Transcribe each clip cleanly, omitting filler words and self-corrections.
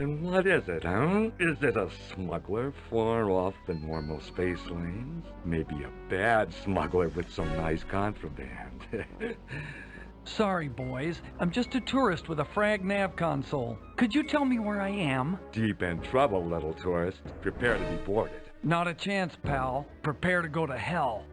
And what is it, huh? Is it a smuggler far off the normal space lanes? Maybe a bad smuggler with some nice contraband. Sorry, boys. I'm just a tourist with a frag nav console. Could you tell me where I am? Deep in trouble, little tourist. Prepare to be boarded. Not a chance, pal. Prepare to go to hell.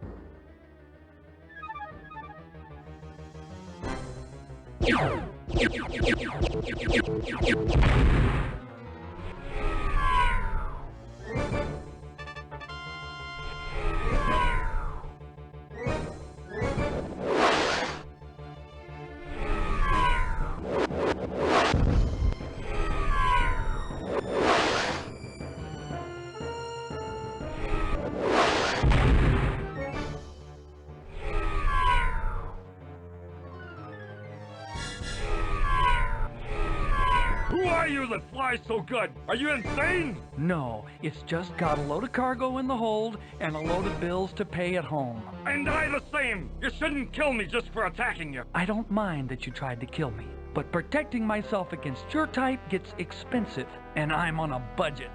Who are you that flies so good? Are you insane? No, it's just got a load of cargo in the hold and a load of bills to pay at home. And I the same. You shouldn't kill me just for attacking you. I don't mind that you tried to kill me, but protecting myself against your type gets expensive, and I'm on a budget.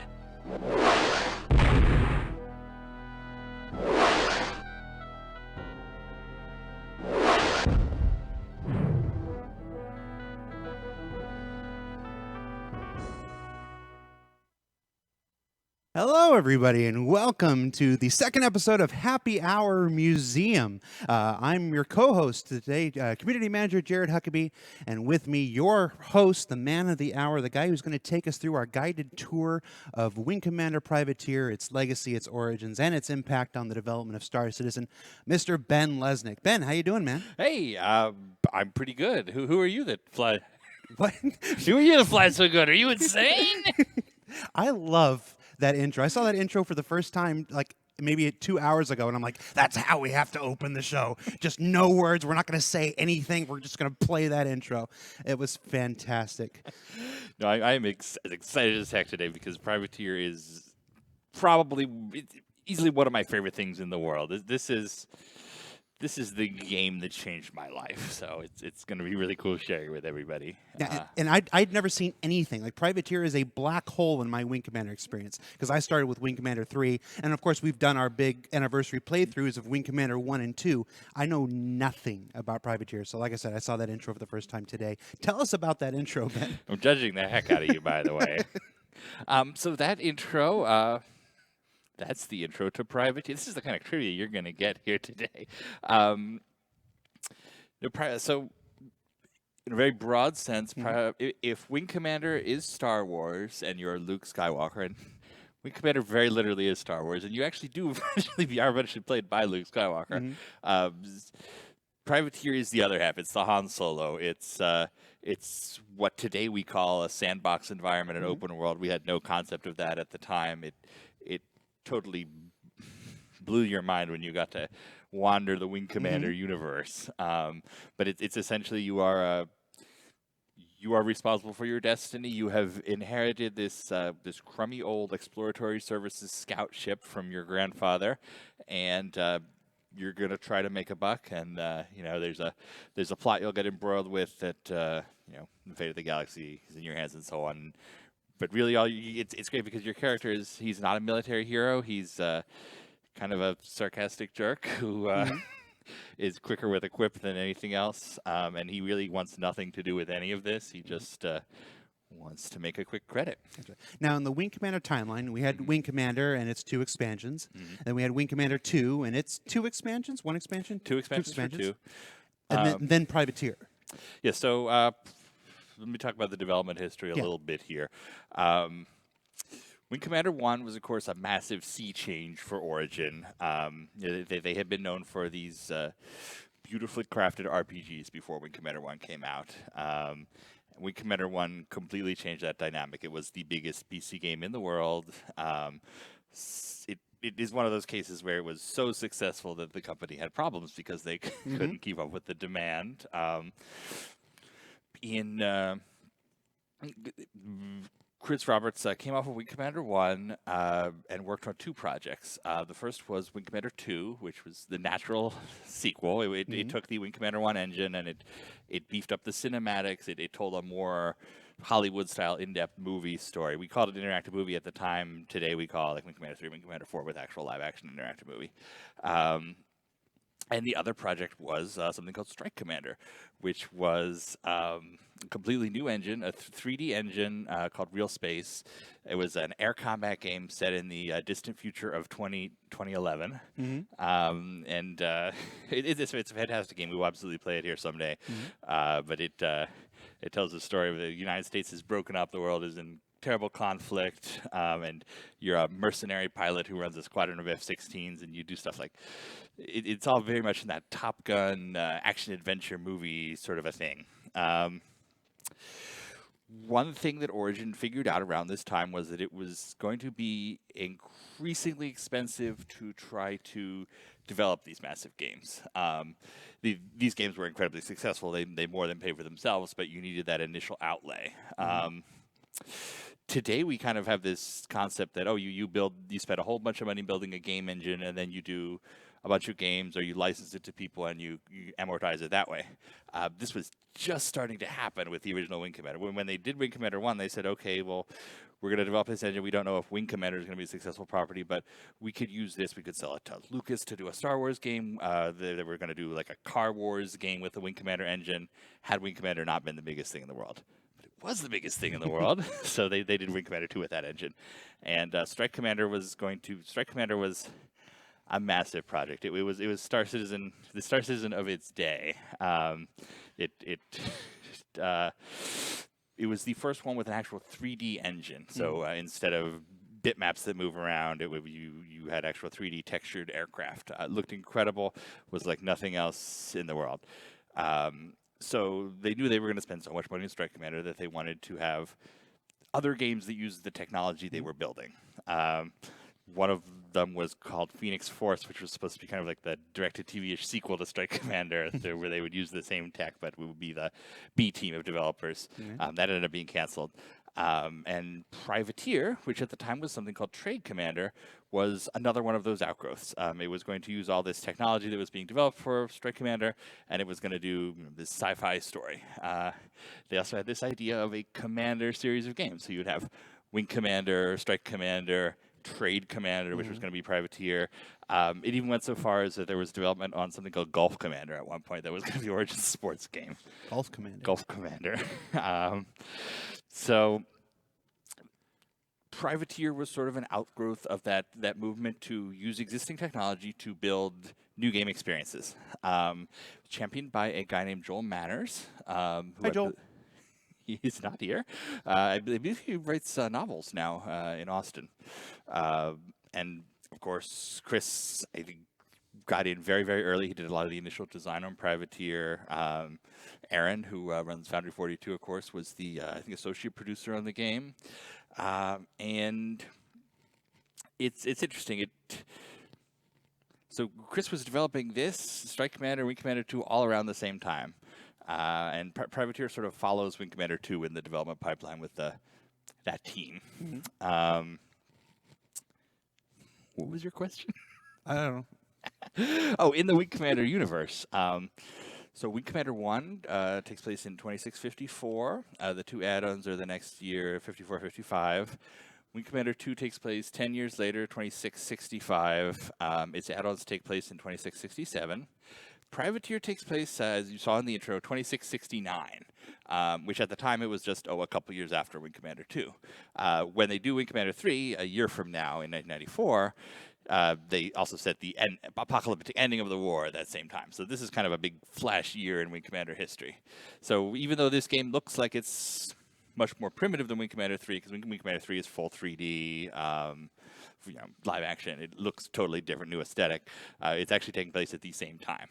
Hello, everybody, and welcome to the second episode of Happy Hour Museum. I'm your co-host today, Community Manager Jared Huckaby, and with me, your host, the man of the hour, the guy who's going to take us through our guided tour of Wing Commander Privateer, its legacy, its origins, and its impact on the development of Star Citizen, Mr. Ben Lesnick. Ben, how you doing, man? Hey, I'm pretty good. Who are you that fly? What? Who are you that fly so good? Are you insane? I love that intro. I saw that intro for the first time, like, maybe 2 hours ago, and I'm like, that's how we have to open the show. Just no words. We're not going to say anything. We're just going to play that intro. It was fantastic. No, I am as excited as heck today because Privateer is probably easily one of my favorite things in the world. This is the game that changed my life, so it's going to be really cool sharing with everybody. And I'd never seen anything. Like, Privateer is a black hole in my Wing Commander experience, because I started with Wing Commander 3, and of course we've done our big anniversary playthroughs of Wing Commander 1 and 2. I know nothing about Privateer, so like I said, I saw that intro for the first time today. Tell us about that intro, Ben. I'm judging the heck out of you, by the way. So that intro... That's the intro to Privateer. This is the kind of trivia you're going to get here today. So, in a very broad sense, if Wing Commander is Star Wars and you're Luke Skywalker, and Wing Commander very literally is Star Wars, and you actually do eventually played by Luke Skywalker. Privateer is the other half. It's the Han Solo. It's what today we call a sandbox environment, an open world. We had no concept of that at the time. It totally blew your mind when you got to wander the Wing Commander universe. But it's essentially you are responsible for your destiny. You have inherited this this crummy old exploratory services scout ship from your grandfather, and you're gonna try to make a buck. And there's a plot you'll get embroiled with that the fate of the galaxy is in your hands and so on. But really, it's great because your character he's not a military hero. He's kind of a sarcastic jerk who is quicker with a quip than anything else. And he really wants nothing to do with any of this. He just wants to make a quick credit. Now, in the Wing Commander timeline, we had Wing Commander and its 2 expansions. Then we had Wing Commander 2 and its 2 expansions, 1 expansion? 2 expansions for 2. And then Privateer. Yeah, so... let me talk about the development history a little bit here. Wing Commander 1 was, of course, a massive sea change for Origin. They had been known for these beautifully crafted RPGs before Wing Commander 1 came out. Wing Commander 1 completely changed that dynamic. It was the biggest PC game in the world. It is one of those cases where it was so successful that the company had problems because they couldn't keep up with the demand. Chris Roberts came off of Wing Commander 1 and worked on 2 projects. The first was Wing Commander 2, which was the natural sequel. It took the Wing Commander 1 engine and it beefed up the cinematics. It told a more Hollywood-style in-depth movie story. We called it interactive movie at the time. Today we call it like Wing Commander 3, Wing Commander 4 with actual live-action interactive movie. And the other project was something called Strike Commander, which was a completely new engine, a 3D engine called Real Space. It was an air combat game set in the distant future of 2011. It's a fantastic game. We will absolutely play it here someday. But it tells the story of the United States is broken up, the world is in terrible conflict, and you're a mercenary pilot who runs a squadron of F-16s, and you do stuff like it's all very much in that Top Gun action adventure movie sort of a thing. One thing that Origin figured out around this time was that it was going to be increasingly expensive to try to develop these massive games. These games were incredibly successful. They more than paid for themselves, but you needed that initial outlay. Today we kind of have this concept that you spend a whole bunch of money building a game engine, and then you do a bunch of games, or you license it to people and you amortize it that way. This was just starting to happen with the original Wing Commander. When they did Wing Commander 1, they said, okay, well, we're going to develop this engine. We don't know if Wing Commander is going to be a successful property, but we could use this. We could sell it to Lucas to do a Star Wars game. They were going to do like a Car Wars game with the Wing Commander engine, had Wing Commander not been the biggest thing in the world. Was the biggest thing in the world, so they did Wing Commander 2 with that engine, and Strike Commander was a massive project. It was Star Citizen, the Star Citizen of its day. It was the first one with an actual 3D engine. So instead of bitmaps that move around, you had actual 3D textured aircraft. It looked incredible. Was like nothing else in the world. So they knew they were going to spend so much money in Strike Commander that they wanted to have other games that used the technology they were building. One of them was called Phoenix Force, which was supposed to be kind of like the direct-to-TV-ish sequel to Strike Commander, where they would use the same tech, but it would be the B team of developers. That ended up being canceled. And Privateer, which at the time was something called Trade Commander, was another one of those outgrowths. It was going to use all this technology that was being developed for Strike Commander, and it was going to do this sci-fi story. They also had this idea of a Commander series of games. So you'd have Wing Commander, Strike Commander, Trade Commander, which was going to be Privateer. It even went so far as that there was development on something called Golf Commander at one point that was going to be Origin sports game. Golf Commander. Golf Commander. So Privateer was sort of an outgrowth of that movement to use existing technology to build new game experiences. Championed by a guy named Joel Manners. Hi, Joel. He's not here. I believe he writes novels now in Austin. And, of course, Chris, I think, got in very, very early. He did a lot of the initial design on Privateer. Aaron, who runs Foundry 42, of course, was the, I think, associate producer on the game. And it's interesting. So Chris was developing this, Strike Commander, Wing Commander 2, all around the same time. And Privateer sort of follows Wing Commander 2 in the development pipeline with that team. What was your question? I don't know. Oh, in the Wing Commander universe. So Wing Commander 1 takes place in 2654. The two add-ons are the next year, 54-55. Wing Commander 2 takes place 10 years later, 2665. Its add-ons take place in 2667. Privateer takes place, as you saw in the intro, 2669, which at the time it was just, a couple years after Wing Commander 2. When they do Wing Commander 3, a year from now in 1994, they also set the apocalyptic ending of the war at that same time. So this is kind of a big flash year in Wing Commander history. So even though this game looks like it's much more primitive than Wing Commander 3, because Wing Commander 3 is full 3D, live action. It looks totally different, new aesthetic. It's actually taking place at the same time.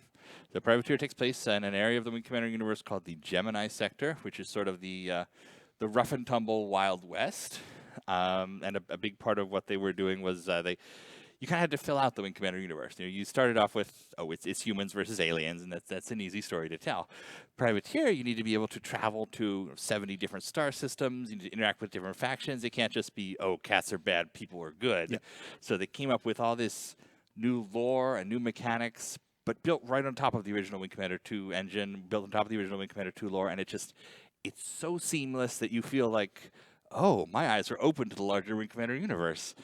The Privateer takes place in an area of the Wing Commander universe called the Gemini Sector, which is sort of the rough and tumble Wild West. And a big part of what they were doing was you kind of had to fill out the Wing Commander universe. You started off with, it's humans versus aliens, and that's an easy story to tell. Privateer, you need to be able to travel to 70 different star systems. You need to interact with different factions. It can't just be, cats are bad, people are good. Yeah. So they came up with all this new lore and new mechanics, but built right on top of the original Wing Commander 2 engine, built on top of the original Wing Commander 2 lore, and it it's so seamless that you feel like, oh, my eyes are open to the larger Wing Commander universe.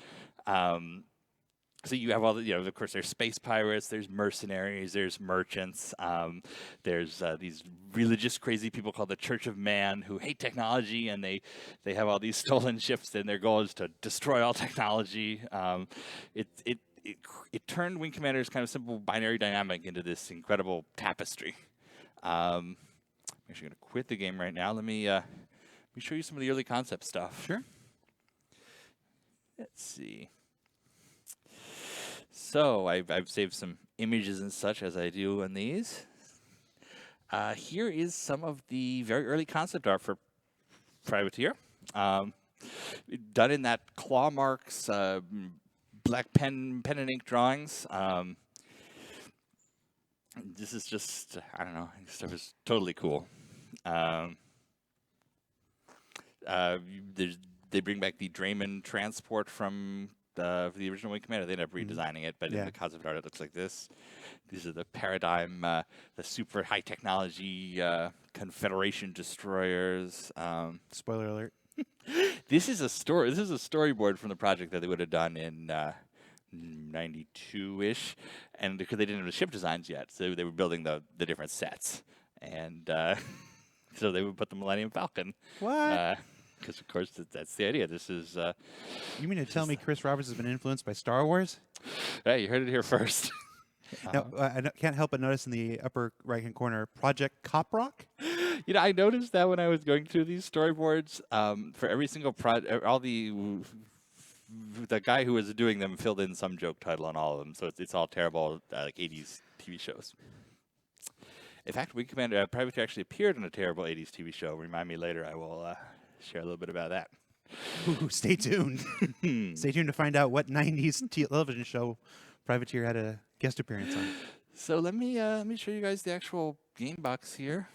So you have all the, of course, there's space pirates, there's mercenaries, there's merchants, there's these religious crazy people called the Church of Man who hate technology, and they have all these stolen ships, and their goal is to destroy all technology. It turned Wing Commander's kind of simple binary dynamic into this incredible tapestry. I'm actually going to quit the game right now. Let me show you some of the early concept stuff. Sure. Let's see. So I've saved some images and such as I do on these. Here is some of the very early concept art for Privateer. Done in that claw marks, black pen and ink drawings. This is just, I don't know, this stuff is totally cool. They bring back the Drayman transport from the original Wing Commander. They ended up redesigning it, but in the concept art it looks like this. These are the Paradigm, the super high technology Confederation destroyers. Spoiler alert. This is a storyboard from the project that they would have done in 92-ish, and because they didn't have the ship designs yet, so they were building the different sets, and so they would put the Millennium Falcon. What? Because of course that's the idea. This is. You mean to tell me Chris Roberts has been influenced by Star Wars? Hey, you heard it here first. No, I can't help but notice in the upper right-hand corner, Project Coprock. I noticed that when I was going through these storyboards, for every single project, the guy who was doing them filled in some joke title on all of them, so it's all terrible, like 80s TV shows. In fact, Wing Commander Privateer actually appeared in a terrible 80s TV show. Remind me later, I will share a little bit about that. Ooh, stay tuned. Stay tuned to find out what 90s television show Privateer had a guest appearance on. So let me show you guys the actual game box here.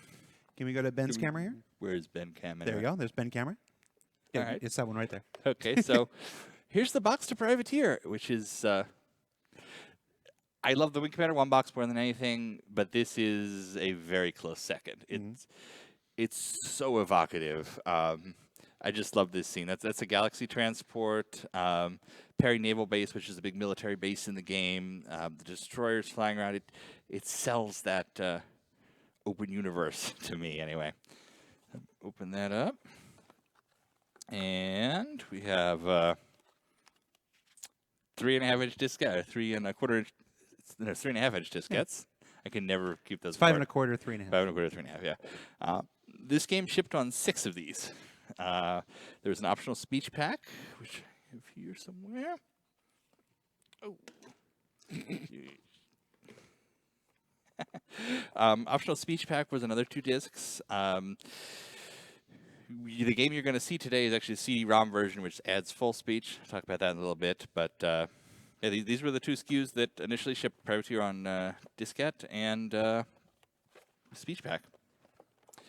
Can we go to Ben's camera here? Where's Ben Cam? There we go. There's Ben camera. Yeah, All right. It's that one right there. Okay, so here's the box to Privateer, which is I love the Wing Commander 1 box more than anything, but this is a very close second. It's so evocative. I just love this scene. That's a Galaxy transport, Perry Naval Base, which is a big military base in the game. The destroyers flying around. It sells that open universe to me, anyway. Open that up, and we have 3.5-inch diskette, 3.25-inch. No, 3.5-inch diskettes. I can never keep those. 5 1/4, 3.5. 5 1/4, 3.5. Yeah. This game shipped on 6 of these. There was an optional speech pack, which I have here somewhere. Oh. Optional speech pack was another 2 discs. The game you're going to see today is actually a CD-ROM version, which adds full speech. I'll talk about that in a little bit, but. Yeah, these were the 2 SKUs that initially shipped Privateer on diskette and speech pack.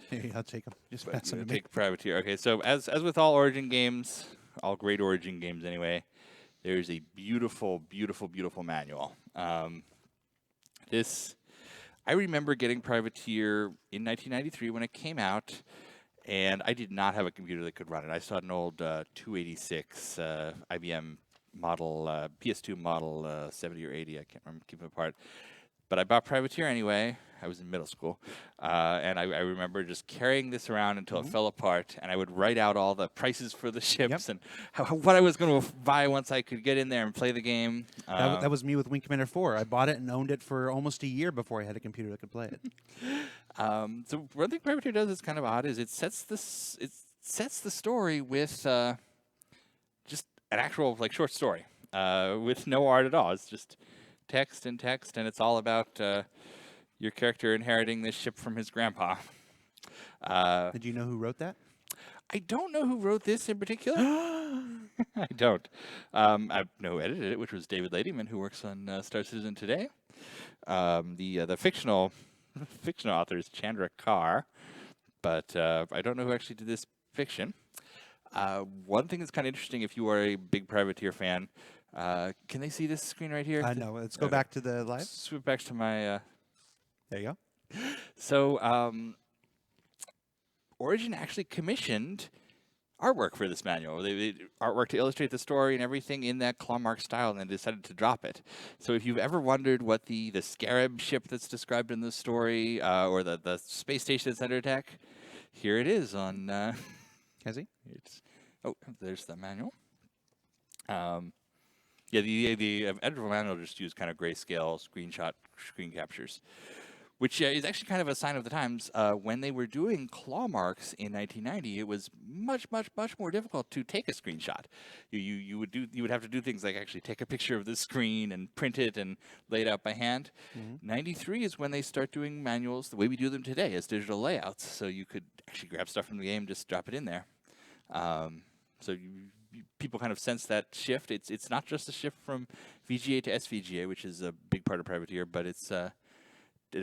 Hey, I'll take them. Just pass them to me. Take Privateer. Okay, so as with all Origin games, all great Origin games anyway, there's a beautiful, beautiful, beautiful manual. I remember getting Privateer in 1993 when it came out, and I did not have a computer that could run it. I saw an old 286 IBM model, PS2 model 70 or 80, I can't remember, keep them apart. But I bought Privateer anyway. I was in middle school. And I remember just carrying this around until it fell apart, and I would write out all the prices for the ships and what I was going to buy once I could get in there and play the game. That was me with Wing Commander 4. I bought it and owned it for almost a year before I had a computer that could play it. So one thing Privateer does that's kind of odd is it sets the story with just an actual short story with no art at all. It's just text, and it's all about your character inheriting this ship from his grandpa. Did you know who wrote that? I don't know who wrote this in particular. I don't. I know who edited it, which was David Ladyman, who works on Star Citizen today. The fictional author is Chandra Carr, but I don't know who actually did this fiction. One thing that's kind of interesting, if you are a big Privateer fan, can they see this screen right here? No. Let's go back to the live. Swoop back to my. There you go. So Origin actually commissioned artwork for this manual. They artwork to illustrate the story and everything in that claw mark style, and then decided to drop it. So if you've ever wondered what the Scarab ship that's described in the story, or the space station that's under attack, here it is on... Cassie? There's the manual. Yeah, the editorial manual just used kind of grayscale screen captures, which is actually kind of a sign of the times. When they were doing claw marks in 1990, it was much more difficult to take a screenshot. You would have to do things like actually take a picture of the screen and print it and lay it out by hand. 93 is when they start doing manuals the way we do them today, as digital layouts. So you could actually grab stuff from the game, just drop it in there. So people kind of sense that shift. It's not just a shift from VGA to SVGA, which is a big part of Privateer, but it's a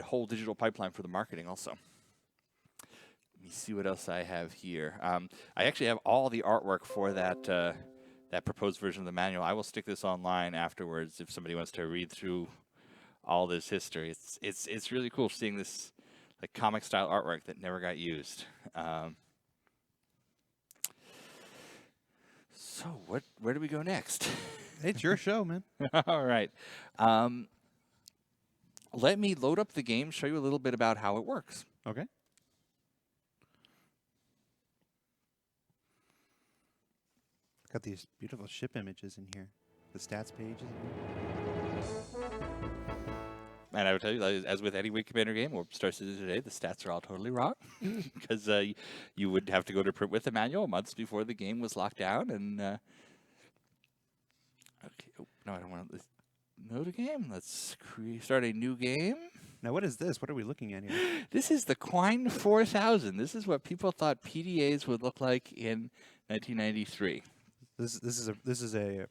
whole digital pipeline for the marketing also. Let me see what else I have here. I actually have all the artwork for that proposed version of the manual. I will stick this online afterwards if somebody wants to read through all this history. It's really cool seeing this like comic style artwork that never got used. So where do we go next? It's your show, man. All right. Let me load up the game, show you a little bit about how it works. Okay. Got these beautiful ship images in here. The stats pages. And I would tell you, as with any Wing Commander game or Star Citizen today, the stats are all totally wrong. Because you would have to go to print with the manual months before the game was locked down. And okay, oh, no, I don't want to load a game. Let's start a new game. Now, what is this? What are we looking at here? This is the Quine 4000. This is what people thought PDAs would look like in 1993. This is a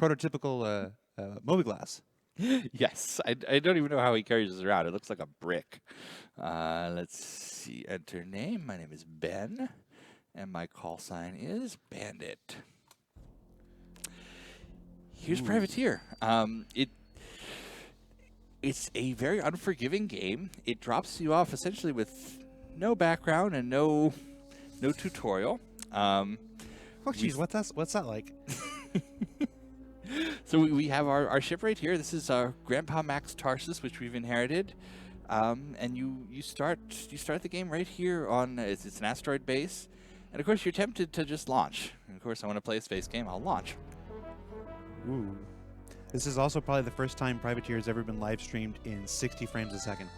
prototypical Moby-Glass. Yes, I don't even know how he carries this around. It looks like a brick. Let's see. Enter name. My name is Ben, and my call sign is Bandit. Here's Privateer. It's a very unforgiving game. It drops you off essentially with no background and no tutorial. Oh, geez, what's that like? So we have our ship right here. This is our Grandpa Max Tarsus, which we've inherited, and you start the game right here on it's an asteroid base, and of course you're tempted to just launch. And of course I want to play a space game. I'll launch. Ooh, this is also probably the first time Privateer has ever been live streamed in 60 frames a second.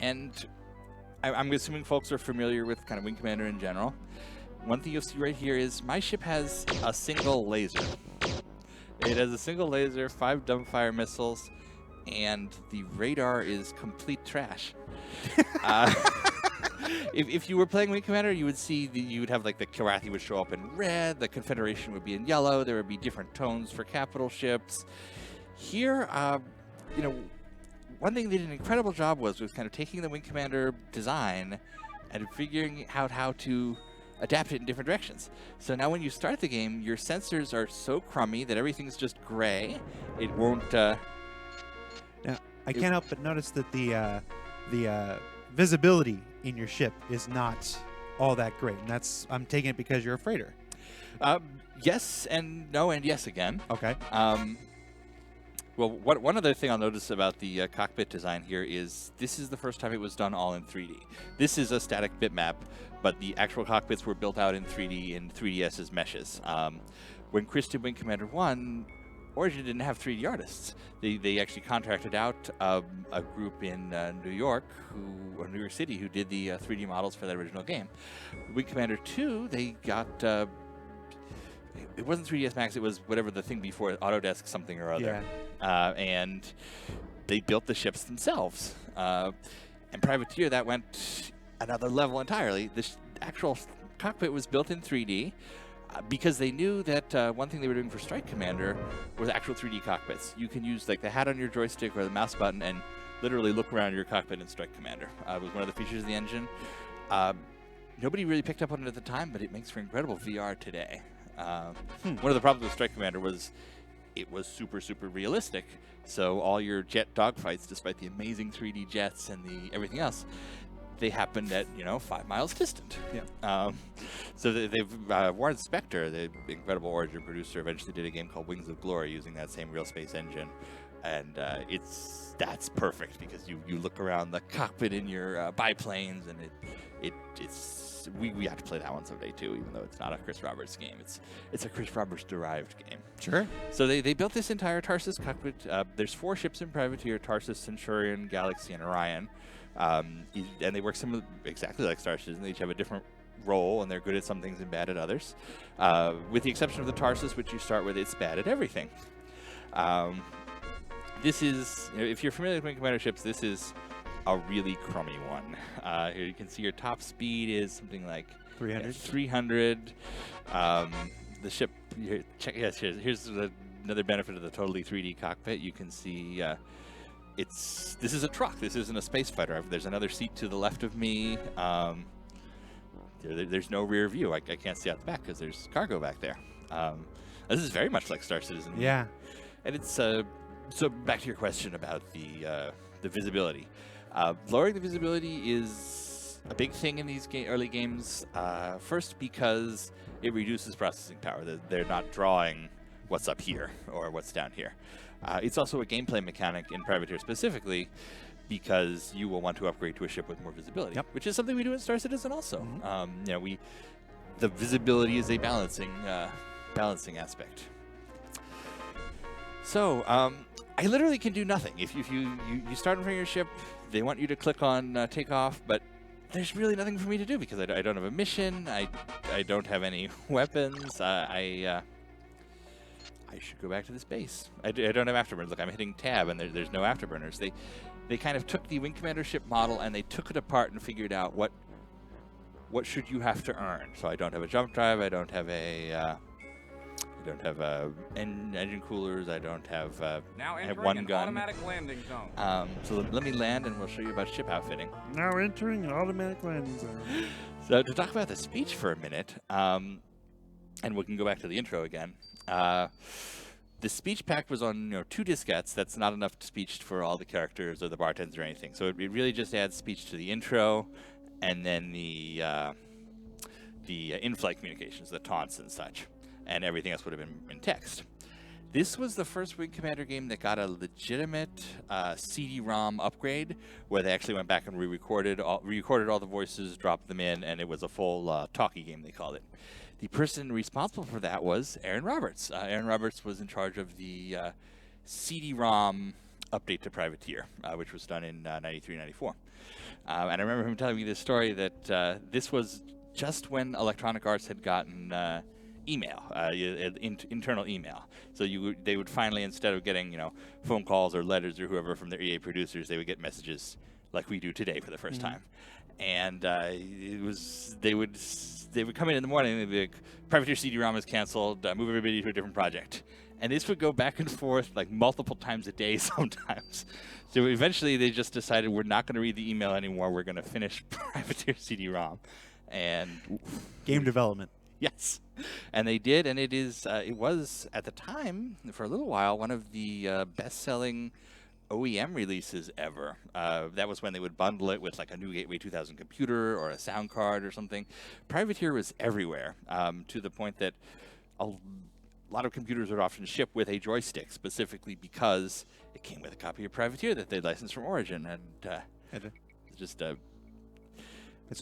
And I'm assuming folks are familiar with kind of Wing Commander in general. One thing you'll see right here is my ship has a single laser. It has a single laser, 5 dumbfire missiles, and the radar is complete trash. If you were playing Wing Commander, you would see you would have like the Kilrathi would show up in red, the Confederation would be in yellow, there would be different tones for capital ships. Here, one thing they did an incredible job was kind of taking the Wing Commander design and figuring out how to adapt it in different directions. So now when you start the game, your sensors are so crummy that everything's just gray. It won't... Now, I can't help but notice that the visibility in your ship is not all that great. And I'm taking it because you're a freighter. Yes and no and yes again. Okay. Well, one other thing I'll notice about the cockpit design here is this is the first time it was done all in 3D. This is a static bitmap, but the actual cockpits were built out in 3D in 3DS's meshes. When Chris did Wing Commander 1, Origin didn't have 3D artists. They actually contracted out a group in New York or New York City who did the 3D models for that original game. Wing Commander 2, they got... it wasn't 3ds Max, it was whatever the thing before, Autodesk something or other. Yeah. And they built the ships themselves. And Privateer, that went another level entirely. The actual cockpit was built in 3D because they knew that one thing they were doing for Strike Commander was actual 3D cockpits. You can use like the hat on your joystick or the mouse button and literally look around your cockpit in Strike Commander. It was one of the features of the engine. Nobody really picked up on it at the time, but it makes for incredible VR today. One of the problems with Strike Commander was it was super, super realistic. So all your jet dogfights, despite the amazing 3D jets and the everything else, they happened at 5 miles distant. Yeah. So they've Warren Spector, the incredible Origin producer, eventually did a game called Wings of Glory using that same real space engine, and that's perfect because you look around the cockpit in your biplanes, and we have to play that one someday too, even though it's not a Chris Roberts game. It's a Chris Roberts derived game. Sure. So they built this entire Tarsus cockpit. There's 4 ships in Privateer: Tarsus, Centurion, Galaxy, and Orion. And they work exactly like Star Citizen. They each have a different role, and they're good at some things and bad at others. With the exception of the Tarsus, which you start with, it's bad at everything. This is, if you're familiar with Wing Commander ships, this is a really crummy one. Here you can see your top speed is something like 300. 300. The ship, here's another benefit of the totally 3D cockpit. You can see this is a truck. This isn't a space fighter. There's another seat to the left of me. There's no rear view. I can't see out the back because there's cargo back there. This is very much like Star Citizen. Yeah. And it's so back to your question about the visibility. Lowering the visibility is a big thing in these early games. First, because it reduces processing power. They're not drawing what's up here or what's down here. It's also a gameplay mechanic in Privateer specifically, because you will want to upgrade to a ship with more visibility, which is something we do in Star Citizen also. Mm-hmm. The visibility is a balancing aspect. So I literally can do nothing. If you start in front of your ship, they want you to click on takeoff, but there's really nothing for me to do because I don't have a mission. I don't have any weapons. I should go back to this base. I don't have afterburners. Look, I'm hitting tab, and there's no afterburners. They kind of took the Wing Commander ship model, and they took it apart and figured out what should you have to earn. So I don't have a jump drive. I don't have engine coolers. I don't have now I have entering one an gun. automatic landing zone. So let me land, and we'll show you about ship outfitting. Now entering automatic landing zone. So to talk about the speech for a minute, and we can go back to the intro again. The speech pack was on 2 diskettes. That's not enough speech for all the characters or the bartenders or anything. So it really just adds speech to the intro, and then the in-flight communications, the taunts and such, and everything else would have been in text. This was the first Wing Commander game that got a legitimate CD-ROM upgrade, where they actually went back and re-recorded all the voices, dropped them in, and it was a full talkie game, they called it. The person responsible for that was Aaron Roberts. Aaron Roberts was in charge of the CD-ROM update to Privateer, which was done in 93, 94. And I remember him telling me this story that this was just when Electronic Arts had gotten email, internal email. So they would finally, instead of getting phone calls or letters or whoever from their EA producers, they would get messages like we do today for the first time. And they would come in the morning and they'd be like, Privateer CD-ROM is canceled, move everybody to a different project. And this would go back and forth like multiple times a day sometimes. So eventually they just decided, we're not going to read the email anymore, we're going to finish Privateer CD-ROM. And Game development. yes. And they did, and it was, at the time, for a little while, one of the best-selling OEM releases ever. That was when they would bundle it with like a new Gateway 2000 computer or a sound card or something. Privateer was everywhere, to the point that a lot of computers would often ship with a joystick, specifically because it came with a copy of Privateer that they licensed from Origin, and just So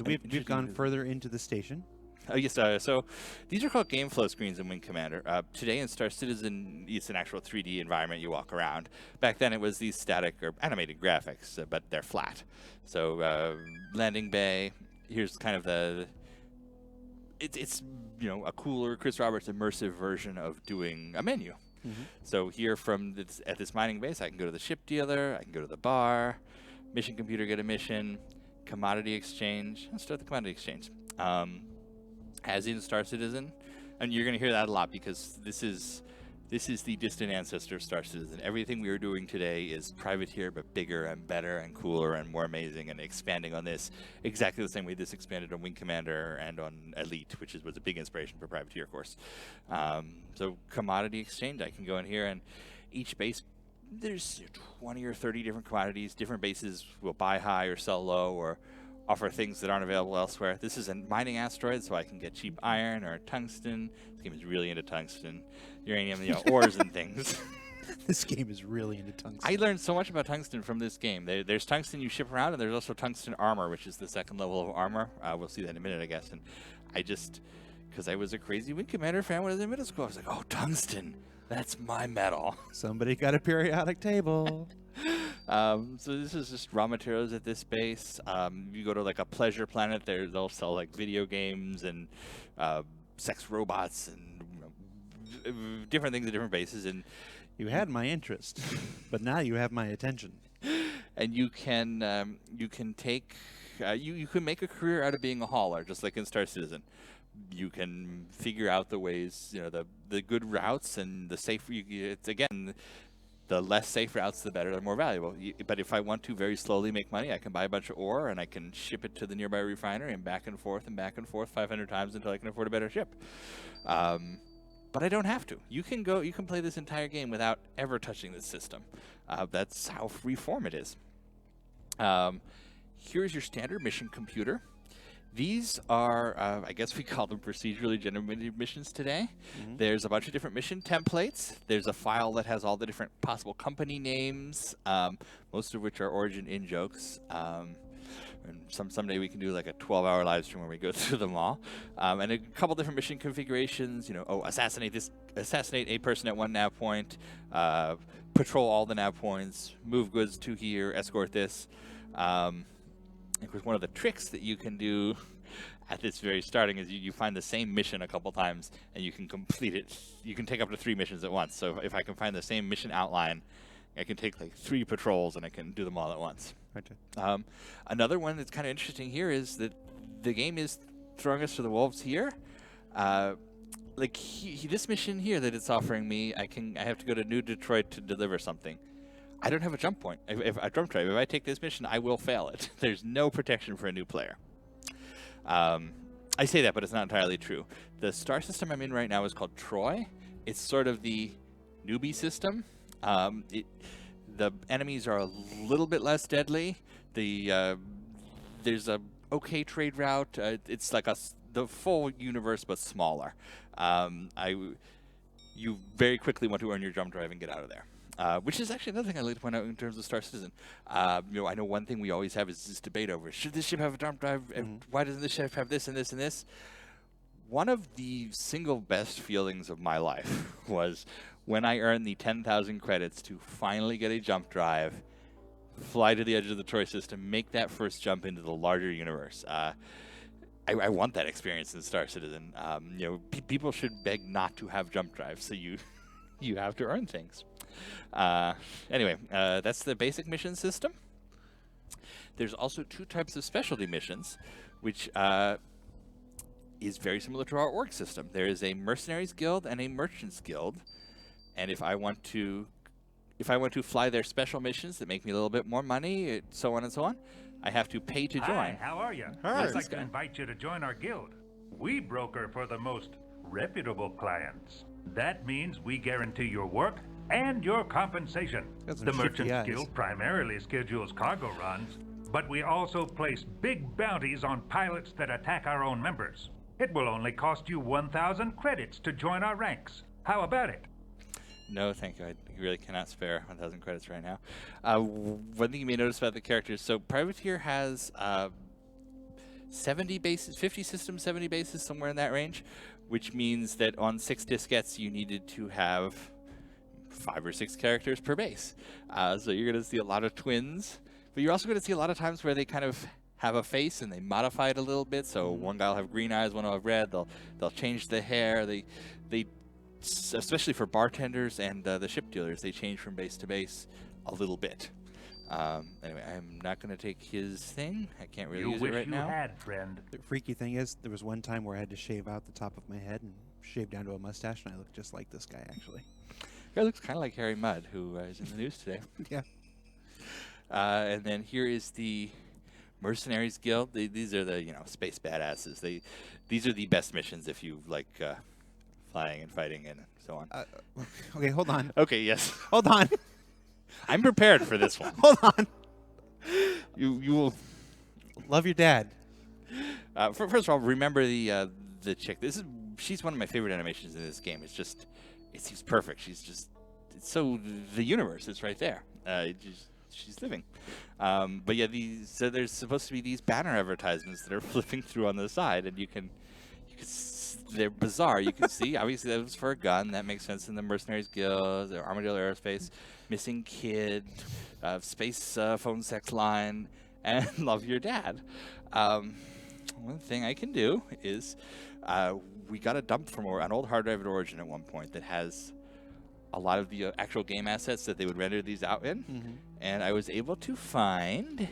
we've gone further into the station. Yes, so these are called game flow screens in Wing Commander. Today in Star Citizen, it's an actual 3D environment you walk around. Back then it was these static or animated graphics, but they're flat. So landing bay, here's kind of it's a cooler Chris Roberts immersive version of doing a menu. So here at this mining base, I can go to the ship dealer, I can go to the bar, mission computer, get a mission, commodity exchange. Let's start the commodity exchange. As in Star Citizen, and you're going to hear that a lot because this is This is the distant ancestor of Star Citizen. Everything we are doing today is Privateer, but bigger and better and cooler and more amazing, and expanding on this exactly the same way this expanded on Wing Commander and on Elite, which was a big inspiration for Privateer, of course. So commodity exchange, I can go in here, and each base, there's 20 or 30 different commodities. Different bases will buy high or sell low or offer things that aren't available elsewhere. This is a mining asteroid, so I can get cheap iron or tungsten. This game is really into tungsten, uranium, ores and things. This game is really into tungsten. I learned so much about tungsten from this game. There's tungsten you ship around, and there's also tungsten armor, which is the second level of armor. We'll see that in a minute, I guess. And I just, because I was a crazy Wing Commander fan when I was in middle school, I was like, oh, tungsten, that's my metal. Somebody got a periodic table. So this is just raw materials at this base. You go to like a pleasure planet, they'll sell like video games and sex robots and different things at different bases. And You had my interest, but now you have my attention. and you can take you can make a career out of being a hauler, just like in Star Citizen. You can figure out the ways, the good routes and the safe. It's again. The less safe routes, the better, the more valuable. But if I want to very slowly make money, I can buy a bunch of ore and I can ship it to the nearby refinery and back and forth 500 times until I can afford a better ship. But I don't have to. You can play this entire game without ever touching this system. That's how freeform it is. Here's your standard mission computer. These are, I guess we call them procedurally generated missions today. Mm-hmm. There's a bunch of different mission templates. There's a file that has all the different possible company names, most of which are origin in-jokes. And someday we can do like a 12-hour live stream where we go through them all. And a couple different mission configurations, assassinate a person at one nav point, patrol all the nav points, move goods to here, escort this. Of course, one of the tricks that you can do at this very starting is you find the same mission a couple times and you can complete it. You can take up to 3 missions at once. So if I can find the same mission outline, I can take like 3 patrols and I can do them all at once. Right. Another one that's kind of interesting here is that the game is throwing us to the wolves here. This mission here that it's offering me, I have to go to New Detroit to deliver something. I don't have a jump point. If I take this mission, I will fail it. There's no protection for a new player. I say that, but it's not entirely true. The star system I'm in right now is called Troy. It's sort of the newbie system. The enemies are a little bit less deadly. There's a okay trade route. It's like the full universe, but smaller. You very quickly want to earn your jump drive and get out of there. Which is actually another thing I'd like to point out in terms of Star Citizen. I know one thing we always have is this debate over, should this ship have a jump drive? And why doesn't this ship have this and this and this? One of the single best feelings of my life was when I earned the 10,000 credits to finally get a jump drive, fly to the edge of the Troy system, make that first jump into the larger universe. I want that experience in Star Citizen. People should beg not to have jump drives, so you have to earn things. Anyway, that's the basic mission system. There's also 2 types of specialty missions, which is very similar to our org system. There is a mercenaries guild and a merchants guild, and if I want to fly their special missions that make me a little bit more money, so on and so on, I have to pay to join. Hi, how are you? Hi. I'd like to invite you to join our guild. We broker for the most reputable clients. That means we guarantee your work and your compensation. The Merchants Guild primarily schedules cargo runs, but we also place big bounties on pilots that attack our own members. It will only cost you 1,000 credits to join our ranks. How about it? No, thank you. I really cannot spare 1,000 credits right now. One thing you may notice about the characters, so Privateer has 70 bases, 50 systems, 70 bases, somewhere in that range, which means that on 6 diskettes you needed to have 5 or 6 characters per base. So you're going to see a lot of twins, but you're also going to see a lot of times where they kind of have a face and they modify it a little bit. So one guy will have green eyes, one will have red. They'll change the hair. They especially for bartenders and the ship dealers, they change from base to base a little bit. Anyway, I'm not going to take his thing. I can't really use it right now. You wish you had, friend. The freaky thing is, there was one time where I had to shave out the top of my head, and shaved down to a mustache, and I look just like this guy, actually. It looks kind of like Harry Mudd, who is in the news today. Yeah. And then here is the Mercenaries Guild. These are the space badasses. These are the best missions if you like flying and fighting and so on. Okay, hold on. Okay, yes. Hold on. I'm prepared for this one. Hold on. You will Love your dad. First of all, remember the chick. She's one of my favorite animations in this game. It seems perfect. It's so the universe is right there. She's living. But yeah, so there's supposed to be these banner advertisements that are flipping through on the side, and they're bizarre. You can see, obviously, that was for a gun. That makes sense in the Mercenaries Guild, the Armadillo Aerospace, Missing Kid, Space Phone Sex Line, and Love Your Dad. One thing I can do is we got a dump from an old hard drive at Origin at one point that has a lot of the actual game assets that they would render these out in. Mm-hmm. And I was able to find,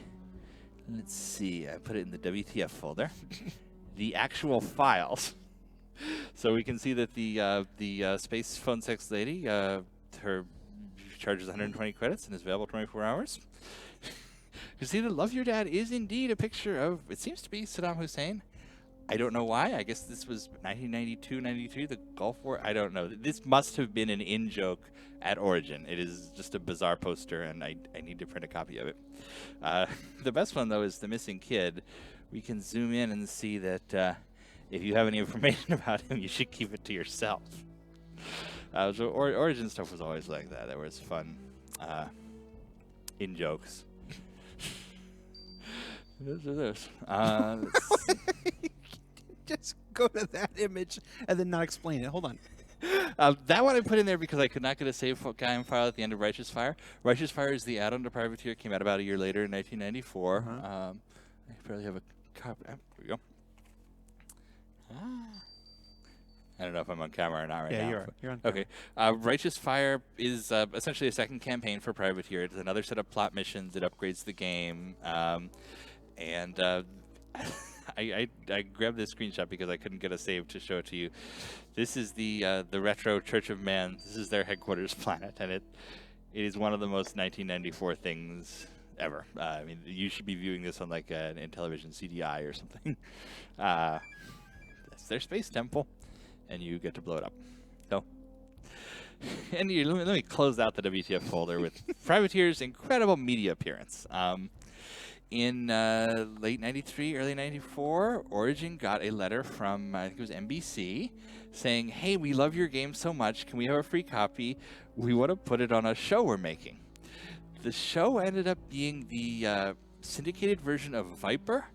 let's see, I put it in the WTF folder, the actual files. So we can see that the Space Phone Sex lady, her charges 120 credits and is available 24 hours. You see that Love Your Dad is indeed a picture of, it seems to be Saddam Hussein. I don't know why. I guess this was 1992, 93, the Gulf War. I don't know. This must have been an in-joke at Origin. It is just a bizarre poster, and I need to print a copy of it. The best one, though, is the Missing Kid. We can zoom in and see that if you have any information about him, you should keep it to yourself. So Origin stuff was always like that. There was fun in-jokes. This. Just go to that image and then not explain it. Hold on. That one I put in there because I could not get a save game file at the end of Righteous Fire. Righteous Fire is the add-on to Privateer. Came out about a year later in 1994. I probably have a copy. There we go. I don't know if I'm on camera or not right now. Yeah, you're on Okay. Righteous Fire is essentially a second campaign for Privateer. It's another set of plot missions. It upgrades the game. And I grabbed this screenshot because I couldn't get a save to show it to you. This is the retro Church of Man. This is their headquarters planet, and it is one of the most 1994 things ever. I mean, you should be viewing this on like an Intellivision CDI or something. That's their space temple, and you get to blow it up. So, and let me close out the WTF folder with Privateer's incredible media appearance. In late 93, early 94, Origin got a letter from, I think it was NBC, saying, hey, we love your game so much. Can we have a free copy? We want to put it on a show we're making. The show ended up being the syndicated version of Viper,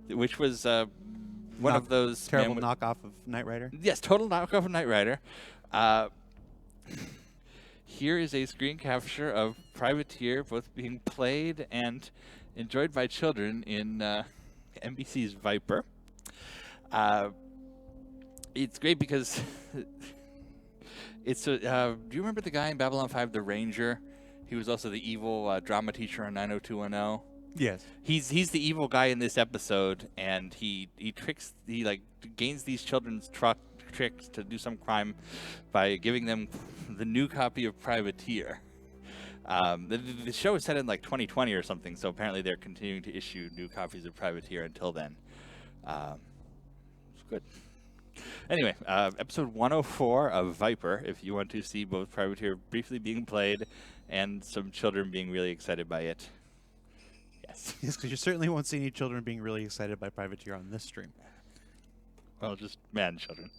which was one of those... Terrible knockoff of Knight Rider? Yes, total knockoff of Knight Rider. Here is a screen capture of Privateer both being played and enjoyed by children in NBC's Viper. It's great because it's do you remember the guy in Babylon 5, the Ranger? He was also the evil drama teacher on 90210. Yes. He's the evil guy in this episode, and he gains these children's tricks to do some crime by giving them the new copy of Privateer. The show is set in like 2020 or something, so apparently they're continuing to issue new copies of Privateer until then. It's good. Anyway, episode 104 of Viper, if you want to see both Privateer briefly being played and some children being really excited by it. Yes. Yes, because you certainly won't see any children being really excited by Privateer on this stream. Well, just man children.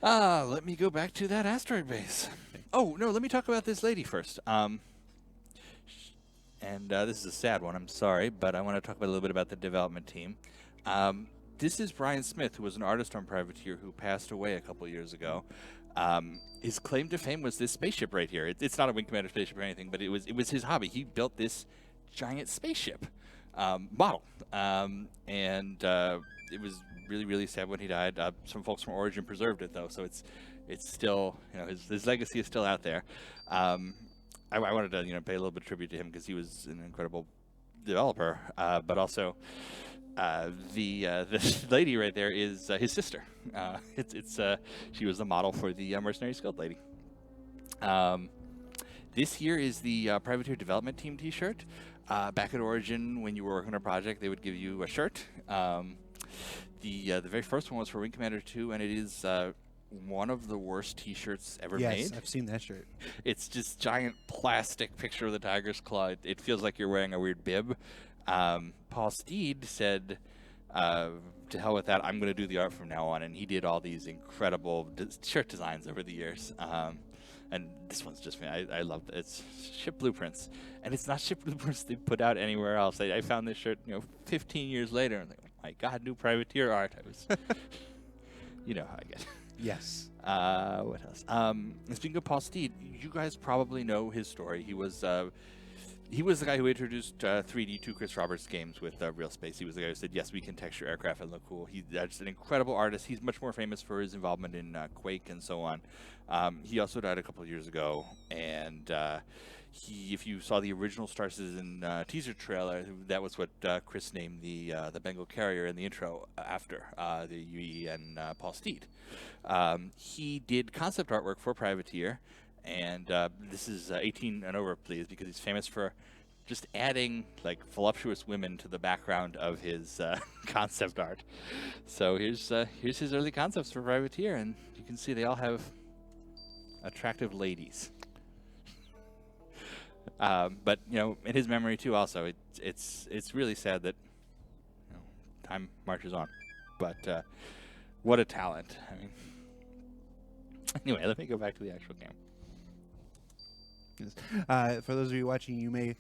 Let me go back to that asteroid base. Oh, no, let me talk about this lady first. And this is a sad one, I'm sorry, but I want to talk a little bit about the development team. This is Brian Smith, who was an artist on Privateer who passed away a couple years ago. His claim to fame was this spaceship right here. It's not a Wing Commander spaceship or anything, but it was his hobby. He built this giant spaceship model. It was really, really sad when he died. Some folks from Origin preserved it, though, so it's still, his legacy is still out there. I wanted to, pay a little bit of tribute to him because he was an incredible developer, but also The lady right there is his sister. She was the model for the Mercenary Skilled Lady. This here is the Privateer Development Team T-shirt. Back at Origin, when you were working on a project, they would give you a shirt. The very first one was for Wing Commander 2, and it is one of the worst T-shirts ever made. Yes, I've seen that shirt. It's just giant plastic picture of the tiger's claw. It feels like you're wearing a weird bib. Paul Steed said, to hell with that, I'm going to do the art from now on. And he did all these incredible shirt designs over the years. And this one's just me. I love it. It's ship blueprints. And it's not ship blueprints they put out anywhere else. I found this shirt, 15 years later. And I'm like, oh my God, new Privateer art. I was, you know how I get. Yes. What else? Speaking of Paul Steed, you guys probably know his story. He was the guy who introduced 3D to Chris Roberts games with Real Space. He was the guy who said, yes, we can texture aircraft and look cool. He's just an incredible artist. He's much more famous for his involvement in Quake and so on. He also died a couple of years ago, and if you saw the original Star Citizen teaser trailer, that was what Chris named the Bengal carrier in the intro after the UE and Paul Steed. He did concept artwork for Privateer, and this is 18 and over, please, because he's famous for just adding like voluptuous women to the background of his concept art. So here's his early concepts for Privateer, and you can see they all have attractive ladies. But in his memory too, also it's really sad that time marches on. But what a talent! I mean, anyway, let me go back to the actual game. For those of you watching, you may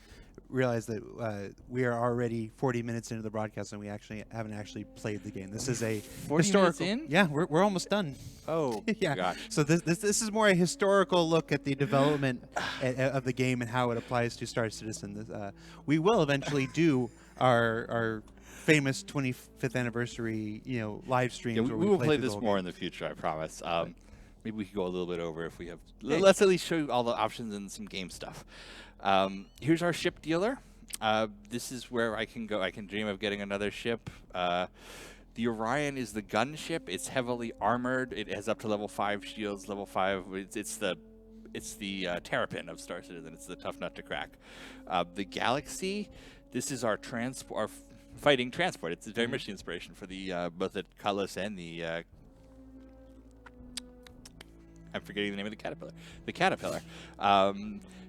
realize that we are already 40 minutes into the broadcast and we haven't actually played the game. This is a 40 historical. minutes in? Yeah, we're almost done. Oh, yeah. Gosh. So this is more a historical look at the development of the game and how it applies to Star Citizen. We will eventually do our famous 25th anniversary, live streams. Yeah, where we will play through the this whole more game. in the future, I promise. Maybe we could go a little bit over if we have. Let's at least show you all the options and some game stuff. Here's our ship dealer. This is where I can go. I can dream of getting another ship. The Orion is the gunship. It's heavily armored. It has up to level 5 shields. Level 5. It's the Terrapin of Star Citizen. It's the tough nut to crack. The Galaxy. This is our fighting transport. It's very much the inspiration for the both the Cutlass and the. I'm forgetting the name of the Caterpillar. The Caterpillar.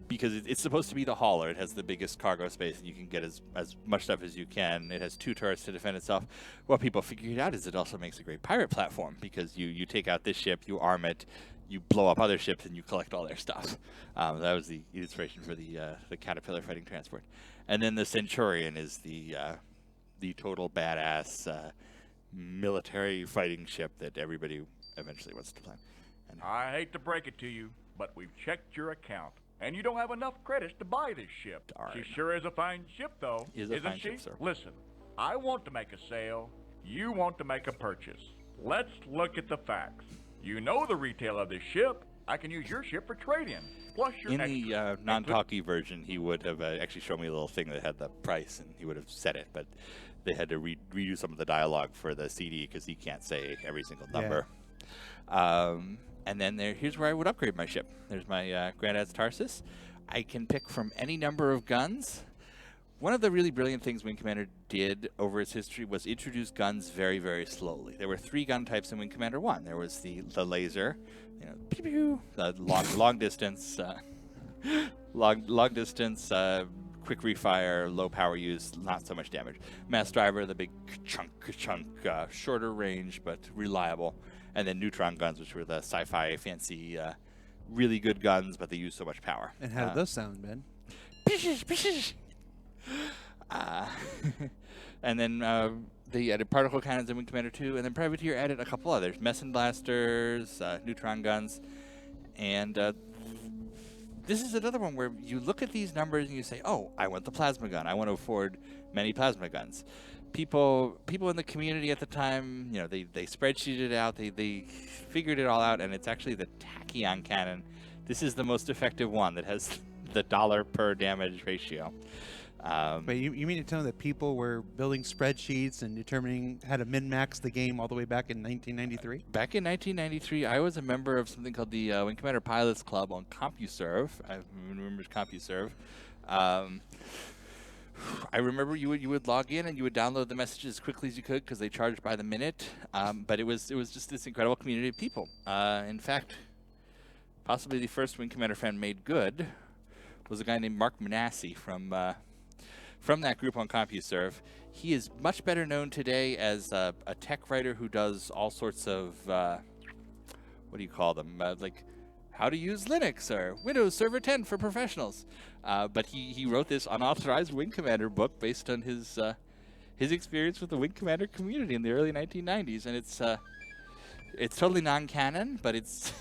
Because it's supposed to be the hauler. It has the biggest cargo space, and you can get as much stuff as you can. It has 2 turrets to defend itself. What people figured out is it also makes a great pirate platform, because you take out this ship, you arm it, you blow up other ships, and you collect all their stuff. That was the inspiration for the Caterpillar fighting transport. And then the Centurion is the total badass military fighting ship that everybody eventually wants to play. I hate to break it to you, but we've checked your account, and you don't have enough credits to buy this ship. Darn. She sure is a fine ship, though, isn't she? Ship, sir. Listen, I want to make a sale. You want to make a purchase. Let's look at the facts. You know the retail of this ship. I can use your ship for trade-in, plus your In extras. the non-talky version, he would have actually shown me a little thing that had the price, and he would have said it, but they had to redo some of the dialogue for the CD because he can't say every single number. And then here's where I would upgrade my ship. There's my Grandad's Tarsus. I can pick from any number of guns. One of the really brilliant things Wing Commander did over its history was introduce guns very, very slowly. There were 3 gun types in Wing Commander 1. There was the laser, pew pew, the long distance, long distance, quick refire, low power use, not so much damage. Mass driver, the big chunk, shorter range but reliable. And then neutron guns, which were the sci-fi fancy, really good guns, but they use so much power. And how did those sound, Ben? And then they added particle cannons in Wing Commander 2, and then Privateer added a couple others: Messin blasters, neutron guns, and this is another one where you look at these numbers and you say, "Oh, I want the plasma gun. I want to afford many plasma guns." People in the community at the time, they spreadsheeted it out, they figured it all out, and it's actually the tachyon cannon. This is the most effective one that has the dollar per damage ratio. But you mean to tell me that people were building spreadsheets and determining how to min-max the game all the way back in 1993? Back in 1993, I was a member of something called the Wing Commander Pilots Club on CompuServe. I remember CompuServe. I remember you would log in and you would download the messages as quickly as you could because they charged by the minute. But it was just this incredible community of people. In fact, possibly the first Wing Commander fan made good was a guy named Mark Manassi from that group on CompuServe. He is much better known today as a tech writer who does all sorts of, what do you call them? Like how to use Linux or Windows Server 10 for professionals. But he wrote this unauthorized Wing Commander book based on his experience with the Wing Commander community in the early 1990s. And it's totally non-canon, but it's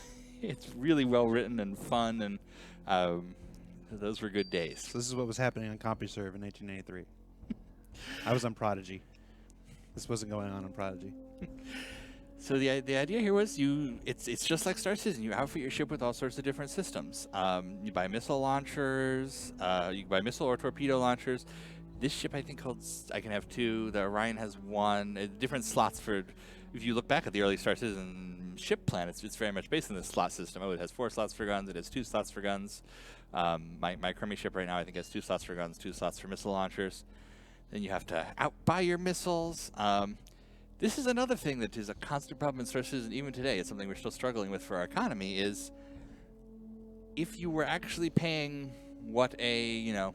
really well written and fun, and those were good days. So this is what was happening on CompuServe in 1983. I was on Prodigy. This wasn't going on Prodigy. So the idea here was it's just like Star Citizen. You outfit your ship with all sorts of different systems. You buy missile launchers. You buy missile or torpedo launchers. This ship I think I can have 2. The Orion has 1. Different slots for. If you look back at the early Star Citizen ship plan, it's very much based on this slot system. Oh, it has 4 slots for guns. It has 2 slots for guns. My Kermie ship right now I think has 2 slots for guns, 2 slots for missile launchers. Then you have to outbuy your missiles. This is another thing that is a constant problem in Star Citizen even today. It's something we're still struggling with for our economy. Is if you were actually paying what a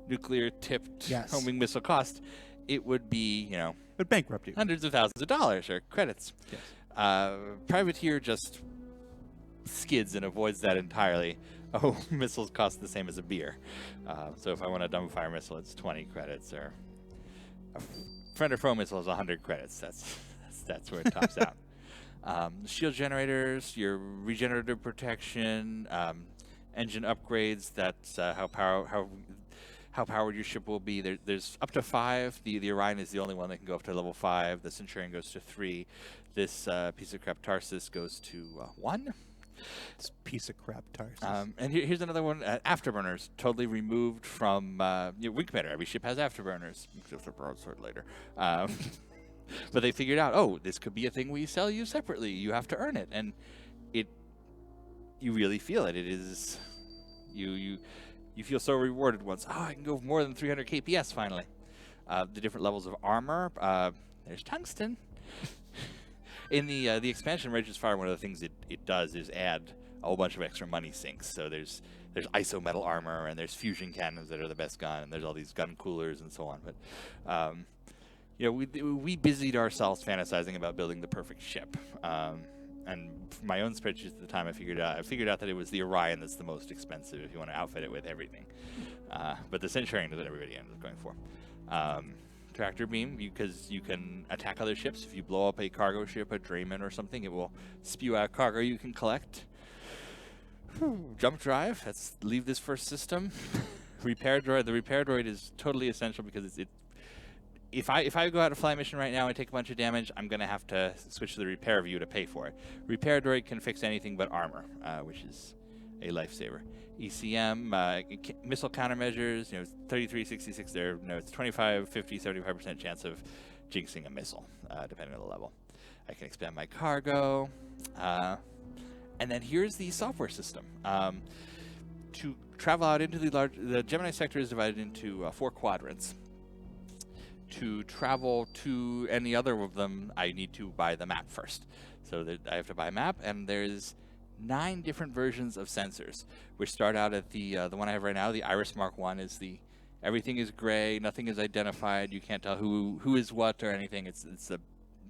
nuclear-tipped homing missile cost, it would be But bankrupt you. hundreds of thousands of dollars or credits. Yes. Privateer just skids and avoids that entirely. Oh, missiles cost the same as a beer. So if I want a dumbfire missile, it's 20 credits, or a friend or foe missile is 100 credits. That's where it tops out. Shield generators, your regenerative protection, engine upgrades. That's how powered your ship will be. There's up to 5. The Orion is the only one that can go up to level 5. The Centurion goes to 3. This piece of crap Tarsus goes to 1. It's piece of crap Tarsus. And here's another one. Afterburners, totally removed from Wing Commander. Every ship has afterburners, except for broadsword later. But they figured out, oh, this could be a thing we sell you separately. You have to earn it, and you really feel it. It is you feel so rewarded once. Oh, I can go more than 300 KPS finally. The different levels of armor. There's tungsten. In the expansion Rage's Fire, one of the things it does is add a whole bunch of extra money sinks. So there's iso metal armor, and there's fusion cannons that are the best gun, and there's all these gun coolers and so on. But we busied ourselves fantasizing about building the perfect ship. And for my own spreadsheets at the time, I figured out that it was the Orion that's the most expensive if you want to outfit it with everything. But the Centurion is what everybody ended up going for. Tractor beam, because you can attack other ships. If you blow up a cargo ship, a drayman or something, it will spew out cargo you can collect. Jump drive, let's leave this first system. Repair droid, the repair droid is totally essential because if I go out a fly mission right now and take a bunch of damage, I'm going to have to switch to the repair view to pay for it. Repair droid can fix anything but armor, which is a lifesaver. ECM, missile countermeasures, 33, 66 there, it's 25, 50, 75% chance of jinxing a missile, depending on the level. I can expand my cargo. And then here's the software system. To travel out into the Gemini sector is divided into 4 quadrants. To travel to any other of them, I need to buy the map first. So I have to buy a map, and there's 9 different versions of sensors, which start out at the one I have right now. The Iris Mark 1 is everything is gray, nothing is identified, you can't tell who is what or anything. It's the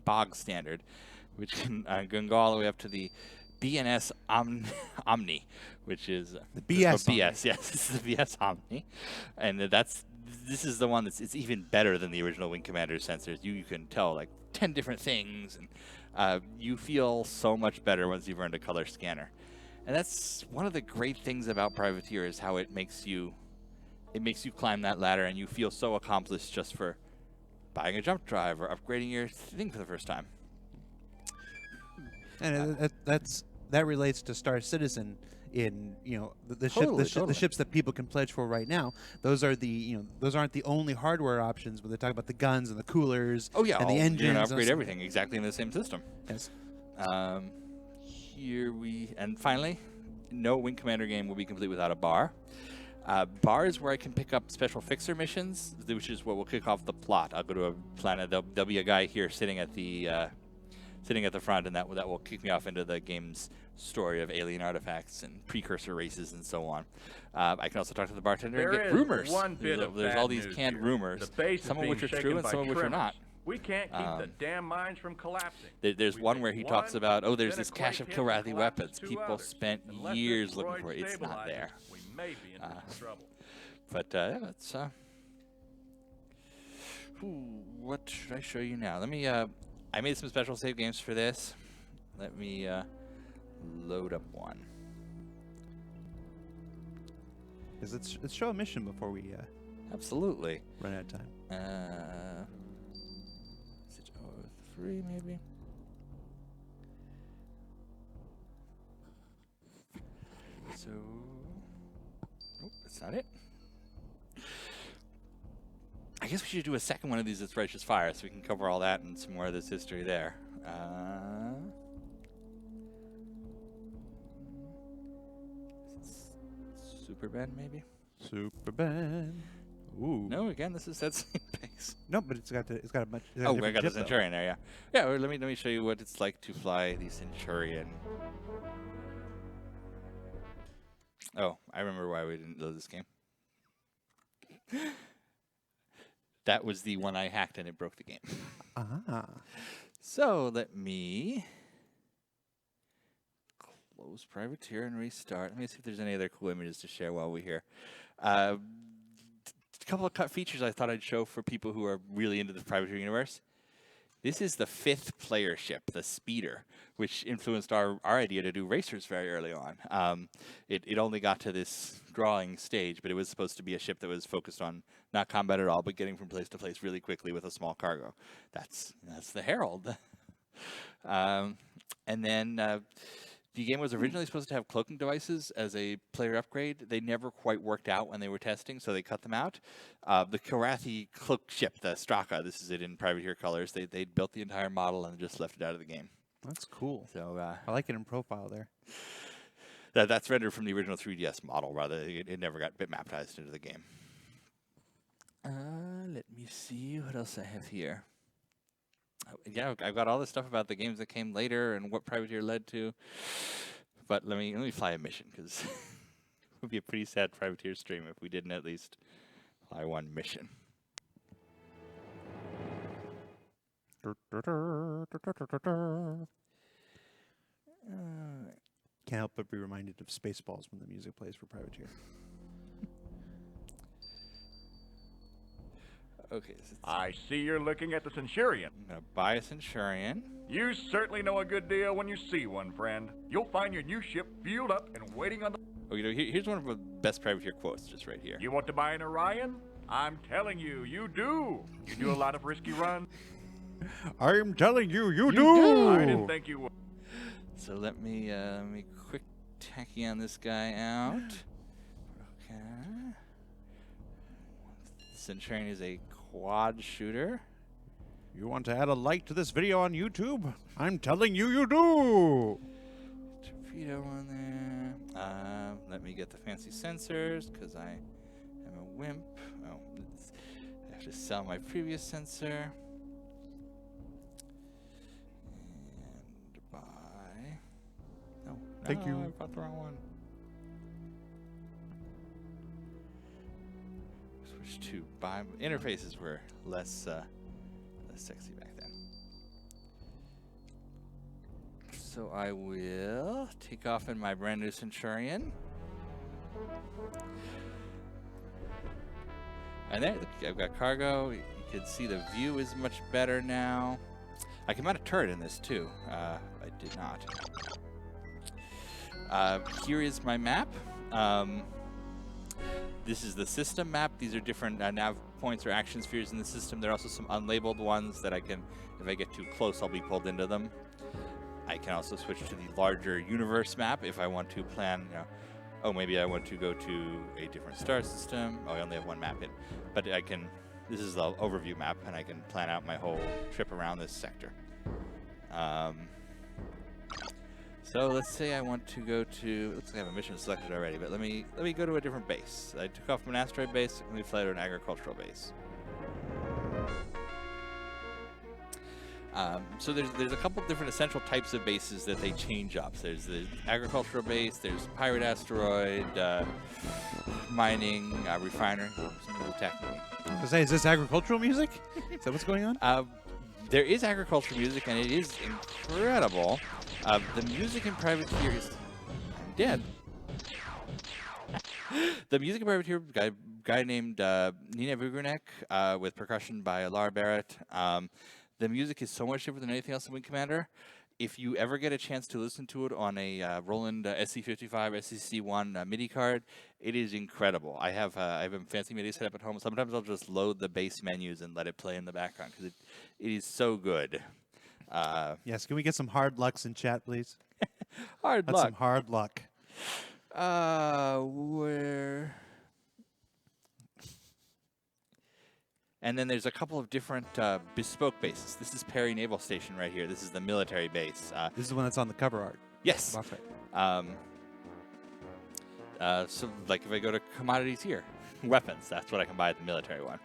bog standard, which can go all the way up to the BNS Omni, which is the BS. BS, yes, it's the BS Omni, and this is the one it's even better than the original Wing Commander sensors. You can tell like 10 different things, and you feel so much better once you've earned a color scanner. And that's one of the great things about Privateer, is how it makes you climb that ladder, and you feel so accomplished just for buying a jump drive or upgrading your thing for the first time. And that relates to Star Citizen in the Totally. ships that people can pledge for right now. Those are those aren't the only hardware options, but they talk about the guns and the coolers. Oh yeah, and the engines. You're gonna upgrade everything exactly in the same system. Yes. And finally, no Wing Commander game will be complete without a bar. Bar is where I can pick up special fixer missions, which is what will kick off the plot. I'll go to a planet. There'll be a guy here sitting at the front, and that will kick me off into the game's story of alien artifacts and precursor races and so on. I can also talk to the bartender and get rumors. There's all these canned rumors, some of which are true and some of which are not. We can't keep the damn mines from collapsing. There's one where he talks about, there's this cache of Kilrathi weapons. People spent years looking for it. It's not there. We may be in trouble. But that's what should I show you now? Let me. I made some special save games for this. Let me load up one. Let's show a mission before we Absolutely run out of time. Is it 03 maybe? So, nope, that's not it. I guess we should do a second one of these that's Righteous Fire, so we can cover all that and some more of this history there. Superband, maybe? Superband. Ooh. No, again, this is that same base. No, but it's got a much. Oh, I got the Centurion there, yeah. Yeah, well, let me show you what it's like to fly the Centurion. Oh, I remember why we didn't load this game. That was the one I hacked and it broke the game. Ah. So let me close Privateer and restart. Let me see if there's any other cool images to share while we're here. A couple of cut features I thought I'd show for people who are really into the Privateer universe. This is the 5th player ship, the Speeder, which influenced our idea to do racers very early on. It only got to this drawing stage, but it was supposed to be a ship that was focused on not combat at all, but getting from place to place really quickly with a small cargo. That's the Herald. And then the game was originally supposed to have cloaking devices as a player upgrade. They never quite worked out when they were testing, so they cut them out. The Kilrathi cloak ship, the Straka, this is it in Privateer colors. They built the entire model and just left it out of the game. That's cool. So I like it in profile there. That's rendered from the original 3DS model, rather. It never got bitmaptized into the game. Let me see what else I have here. Yeah, I've got all this stuff about the games that came later and what Privateer led to. But let me fly a mission, because it would be a pretty sad Privateer stream if we didn't at least fly one mission. Can't help but be reminded of Spaceballs when the music plays for Privateer. Okay. I see you're looking at the Centurion. I'm going to buy a Centurion. You certainly know a good deal when you see one, friend. You'll find your new ship fueled up and waiting on the... Oh, here's one of the best Privateer quotes, just right here. You want to buy an Orion? I'm telling you, you do. You do a lot of risky runs. I'm telling you, you do. I didn't think you would. So let me quick tacky on this guy out. Okay. Centurion is a quad shooter. You want to add a like to this video on YouTube? I'm telling you, you do. Torpedo on there. Let me get the fancy sensors, because I am a wimp. Oh, I have to sell my previous sensor. And buy. No, Thank you. I bought the wrong one. Switch to buy. Interfaces were less sexy back then. So I will take off in my brand new Centurion. And there, I've got cargo. You can see the view is much better now. I can mount a turret in this too. I did not. Here is my map. This is the system map. These are different nav points or action spheres in the system. There are also some unlabeled ones that I can, if I get too close, I'll be pulled into them. I can also switch to the larger universe map if I want to plan, you know, oh, maybe I want to go to a different star system. Oh, I only have one map in. But I can, this is the overview map, and I can plan out my whole trip around this sector. So let's say I want to go to, looks like I have a mission selected already, but let me go to a different base. I took off from an asteroid base, let me fly to an agricultural base. So there's a couple different essential types of bases that they change up. So there's the agricultural base, there's pirate asteroid, mining, refinery. Someone's attacking me. I was gonna say, is this agricultural music? Is that what's going on? There is agricultural music, and it is incredible. The music in Privateer is... I'm dead. The music in Privateer, guy named Nina Vugernek, with percussion by Lara Barrett. The music is so much different than anything else in Wing Commander. If you ever get a chance to listen to it on a Roland SC55, SCC1 MIDI card, it is incredible. I have a fancy MIDI set up at home. Sometimes I'll just load the bass menus and let it play in the background because it is so good. Yes, can we get some hard lucks in chat, please? Hard That's luck. some hard luck. Where... And then there's a couple of different bespoke bases. This is Perry Naval Station right here. This is the military base. This is the one that's on the cover art. Yes. Buffett. So, like, if I go to commodities here, weapons, that's what I can buy at the military one.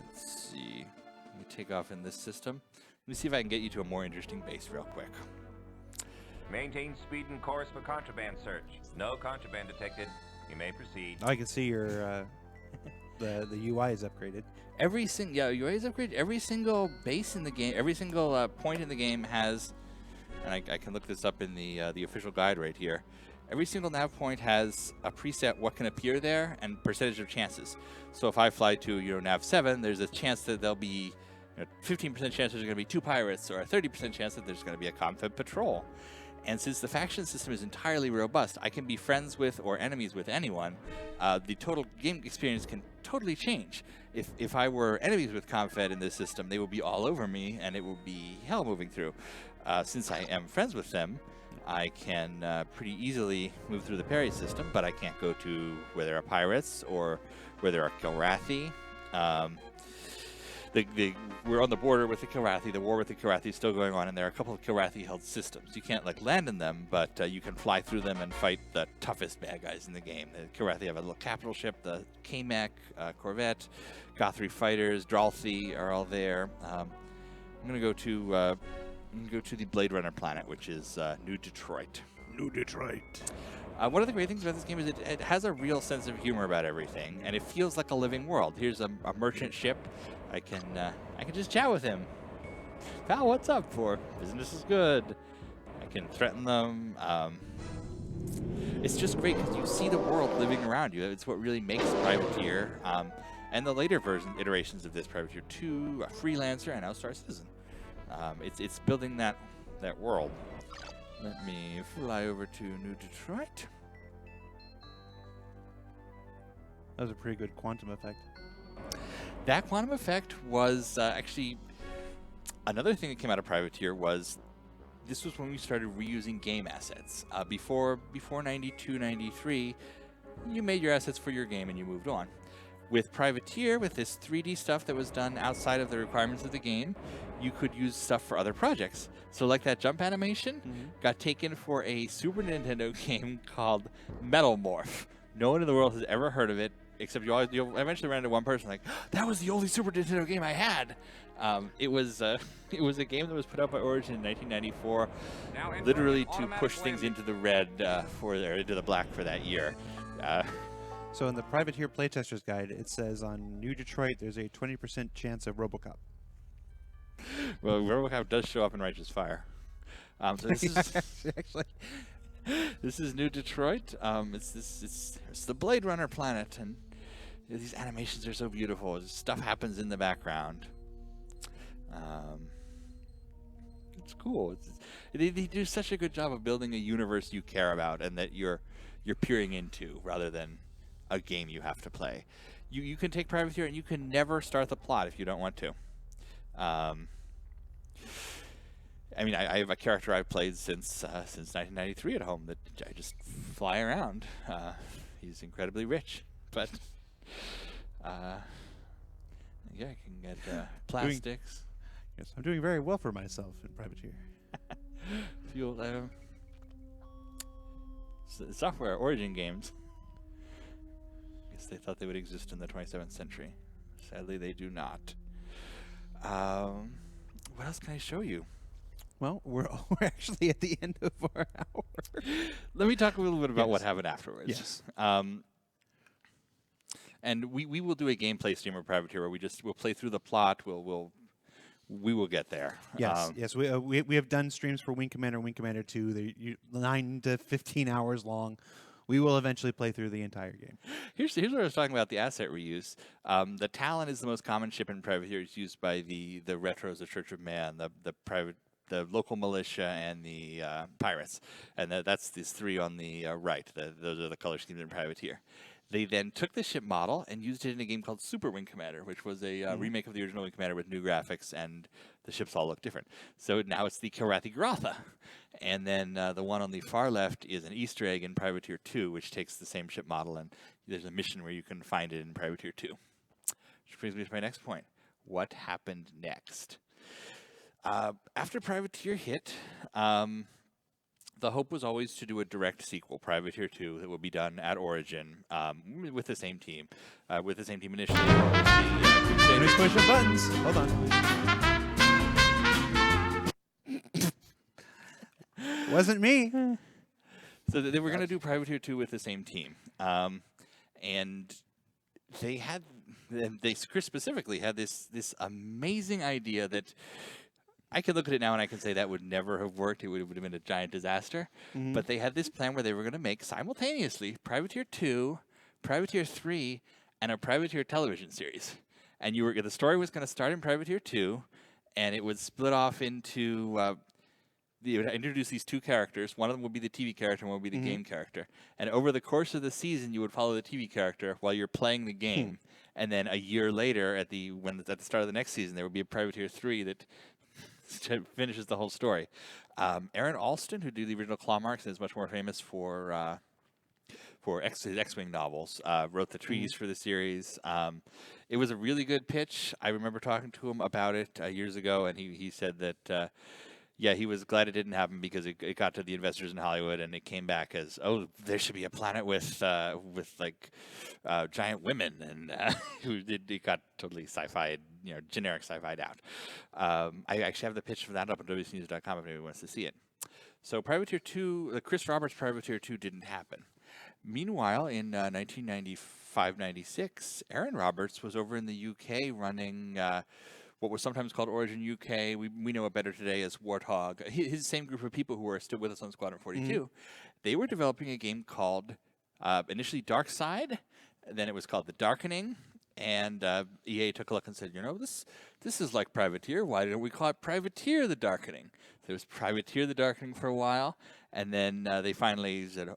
Let's see. Let me take off in this system. Let me see if I can get you to a more interesting base real quick. Maintain speed and course for contraband search. No contraband detected. You may proceed. Oh, I can see your the UI is upgraded. Every UI is upgraded. Every single base in the game, every single point in the game has, and I can look this up in the official guide right here. Every single nav point has a preset what can appear there and percentage of chances. So if I fly to nav 7, there's a chance that there'll be 15% chance there's going to be 2 pirates, or a 30% chance that there's going to be a confed patrol. And since the faction system is entirely robust, I can be friends with or enemies with anyone. The total game experience can totally change. If I were enemies with Confed in this system, they would be all over me, and it would be hell moving through. Since I am friends with them, I can pretty easily move through the Perry system, but I can't go to where there are pirates or where there are Kilrathi. We're on the border with the Kilrathi. The war with the Kilrathi is still going on, and there are a couple of Kilrathi-held systems. You can't land in them, but you can fly through them and fight the toughest bad guys in the game. The Kilrathi have a little capital ship, the Kamek, Corvette, Gothri fighters, Dralthi are all there. I'm gonna go to the Blade Runner planet, which is New Detroit. New Detroit. One of the great things about this game is it has a real sense of humor about everything, and it feels like a living world. Here's a merchant ship. I can just chat with him. Pal, what's up for? Business is good. I can threaten them. It's just great because you see the world living around you. It's what really makes Privateer, and the later iterations of this, Privateer 2, Freelancer, and now Star Citizen. It's building that world. Let me fly over to New Detroit. That was a pretty good quantum effect. That quantum effect was actually another thing that came out of Privateer. This was when we started reusing game assets. Before 92, 93, you made your assets for your game and you moved on. With Privateer, with this 3D stuff that was done outside of the requirements of the game, you could use stuff for other projects. So like that jump animation got taken for a Super Nintendo game called Metal Morph. No one in the world has ever heard of it, except you'll eventually run into one person like, that was the only Super Nintendo game I had. It was a game that was put out by Origin in 1994, literally to push things into the red into the black for that year. So in the Privateer Playtester's Guide, it says on New Detroit there's a 20% chance of Robocop. Well, Robocop does show up in Righteous Fire. So this is actually. This is New Detroit. It's the Blade Runner planet, and these animations are so beautiful. Stuff happens in the background. It's cool. They do such a good job of building a universe you care about and that you're peering into, rather than a game you have to play. You can take Privateer and you can never start the plot if you don't want to. I mean, I have a character I've played since 1993 at home that I just fly around. He's incredibly rich, but yeah, I can get plastics. Yes, I'm doing very well for myself in Privateer. Fuel, software origin games. I guess they thought they would exist in the 27th century. Sadly, they do not. What else can I show you? Well, we're actually at the end of our hour. Let me talk a little bit about what happened afterwards. Yes. And we will do a gameplay stream of Privateer where we'll play through the plot. We will get there. Yes, yes. We have done streams for Wing Commander and Wing Commander 2. They're 9 to 15 hours long. We will eventually play through the entire game. Here's what I was talking about, the asset reuse. The Talon is the most common ship in Privateer. It's used by the Retros, the Church of Man, the local militia, and the pirates. And that's these three on the right. Those are the color schemes in Privateer. They then took the ship model and used it in a game called Super Wing Commander, which was a remake of the original Wing Commander with new graphics, and the ships all look different. So now it's the Karathi Gratha. And then the one on the far left is an Easter egg in Privateer 2, which takes the same ship model, and there's a mission where you can find it in Privateer 2. Which brings me to my next point. What happened next? After Privateer hit, the hope was always to do a direct sequel, Privateer 2, that would be done at Origin with the same team. With the same team initially. Who's pushing buttons? Hold on. Wasn't me. So they were going to do Privateer 2 with the same team. And Chris specifically had this amazing idea that I can look at it now and I can say that would never have worked. It would have been a giant disaster. Mm-hmm. But they had this plan where they were going to make simultaneously Privateer 2, Privateer 3, and a Privateer television series. And the story was going to start in Privateer 2, and it would split off into they would introduce these two characters. One of them would be the TV character, and one would be the game character. And over the course of the season, you would follow the TV character while you're playing the game. And then a year later, at the start of the next season, there would be a Privateer 3 that finishes the whole story. Aaron Alston, who did the original Claw Marks and is much more famous for his X-Wing novels, wrote the trees for the series. It was a really good pitch. I remember talking to him about it years ago, and he said that he was glad it didn't happen because it got to the investors in Hollywood and it came back as, oh, there should be a planet with giant women, and it got totally sci-fi, generic sci-fi'd out. I actually have the pitch for that up on WCNews.com if anyone wants to see it. So Privateer 2, Chris Roberts' Privateer 2 didn't happen. Meanwhile, in 1995-96, Aaron Roberts was over in the UK running what was sometimes called Origin UK. We know it better today as Warthog. His same group of people who are still with us on Squadron 42, they were developing a game called initially Dark Side, then it was called The Darkening, and EA took a look and said, this is like Privateer. Why don't we call it Privateer The Darkening? So it was Privateer The Darkening for a while, and then they finally said,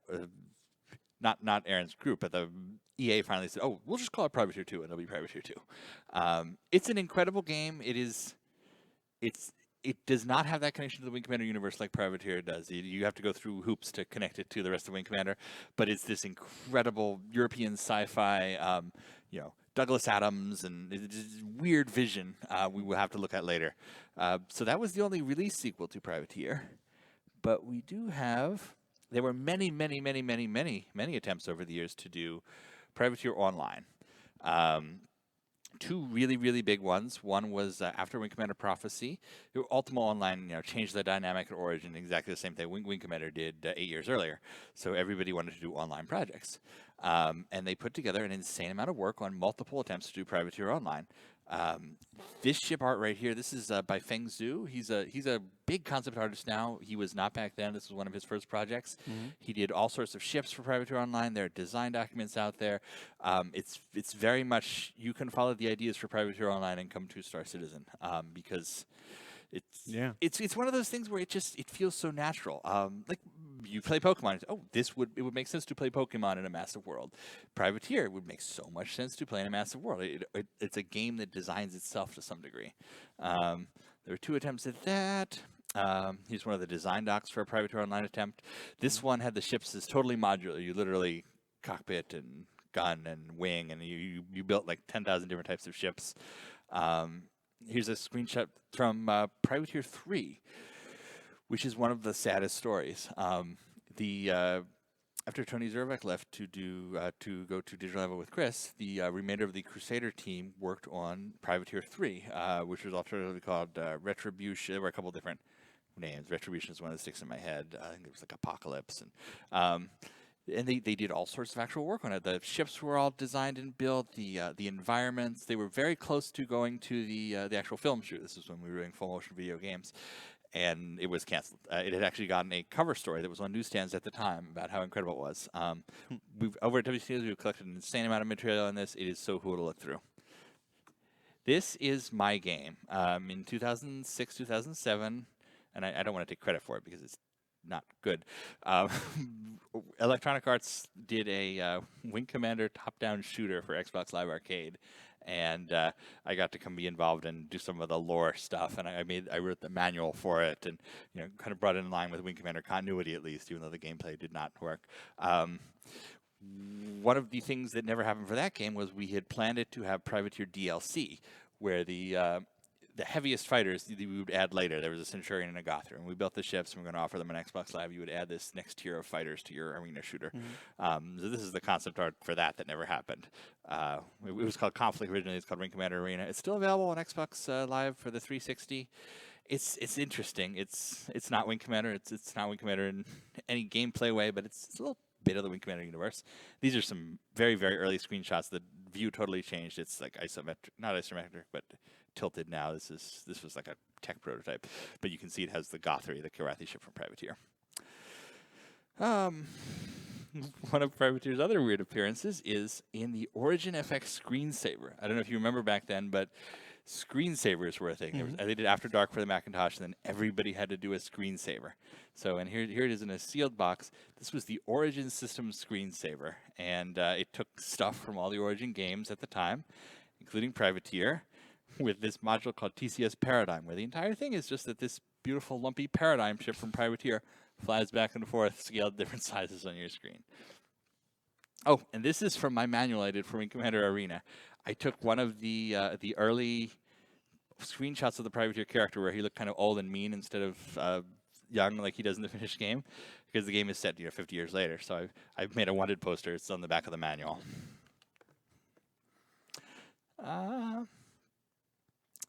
not Aaron's group, but the EA finally said, oh, we'll just call it Privateer 2, and it'll be Privateer 2. It's an incredible game. It does not have that connection to the Wing Commander universe like Privateer does. You have to go through hoops to connect it to the rest of Wing Commander, but it's this incredible European sci-fi, Douglas Adams, and it's weird vision we will have to look at later. So that was the only release sequel to Privateer. But we do have... There were many, many, many, many, many, many attempts over the years to do Privateer Online. Two really, really big ones. One was after Wing Commander Prophecy. Ultima Online, changed the dynamic at Origin, exactly the same thing Wing Commander did 8 years earlier. So everybody wanted to do online projects. And they put together an insane amount of work on multiple attempts to do Privateer Online. This ship art right here, this is by Feng Zhu. He's a big concept artist now. He was not back then. This was one of his first projects. He did all sorts of ships for Privateer Online. There are design documents out there. It's very much, you can follow the ideas for Privateer Online and come to Star Citizen because it's one of those things where it feels so natural. Like you play Pokemon. Oh, it would make sense to play Pokemon in a massive world. Privateer would make so much sense to play in a massive world. It's a game that designs itself to some degree. There were 2 attempts at that. Here's one of the design docs for a Privateer Online attempt. This one had the ships as totally modular. You literally cockpit and gun and wing, and you built like 10,000 different types of ships. Here's a screenshot from Privateer 3, which is one of the saddest stories. After Tony Zervak left to go to Digital Level with Chris, the remainder of the Crusader team worked on Privateer 3, which was alternatively called Retribution. There were a couple different names. Retribution is one that sticks in my head. I think it was like Apocalypse, and they did all sorts of actual work on it. The ships were all designed and built. The environments, they were very close to going to the actual film shoot. This is when we were doing full motion video games, and it was canceled. It had actually gotten a cover story that was on newsstands at the time about how incredible it was. Over at WCS, we've collected an insane amount of material on this. It is so cool to look through. This is my game. In 2006, 2007, and I don't want to take credit for it because it's not good. Electronic Arts did a Wing Commander top-down shooter for Xbox Live Arcade, and I got to come be involved and do some of the lore stuff, and I wrote the manual for it, and kind of brought it in line with Wing Commander continuity at least, even though the gameplay did not work. One of the things that never happened for that game was we had planned it to have Privateer DLC, where the heaviest fighters we would add later. There was a Centurion and a Gothra, and we built the ships, and we're going to offer them on Xbox Live. You would add this next tier of fighters to your arena shooter. So this is the concept art for that never happened. It was called Conflict originally. It's called Wing Commander Arena. It's still available on Xbox Live for the 360. It's interesting. It's not Wing Commander. It's not Wing Commander in any gameplay way, but it's a little bit of the Wing Commander universe. These are some very, very early screenshots. The view totally changed. It's like isometric, not isometric, but tilted now. This was like a tech prototype, but you can see it has the Gothri, the Karathi ship from Privateer. One of Privateer's other weird appearances is in the Origin FX screensaver. I don't know if you remember back then, but screensavers were a thing. They did After Dark for the Macintosh, and then everybody had to do a screensaver. So, and here it is in a sealed box. This was the Origin System screensaver, and it took stuff from all the Origin games at the time, including Privateer, with this module called TCS Paradigm, where the entire thing is just that this beautiful lumpy Paradigm ship from Privateer flies back and forth, scaled different sizes on your screen. Oh, and this is from my manual I did for Wing Commander Arena. I took one of the early screenshots of the Privateer character where he looked kind of old and mean instead of young like he does in the finished game, because the game is set 50 years later. So I've made a wanted poster. It's on the back of the manual.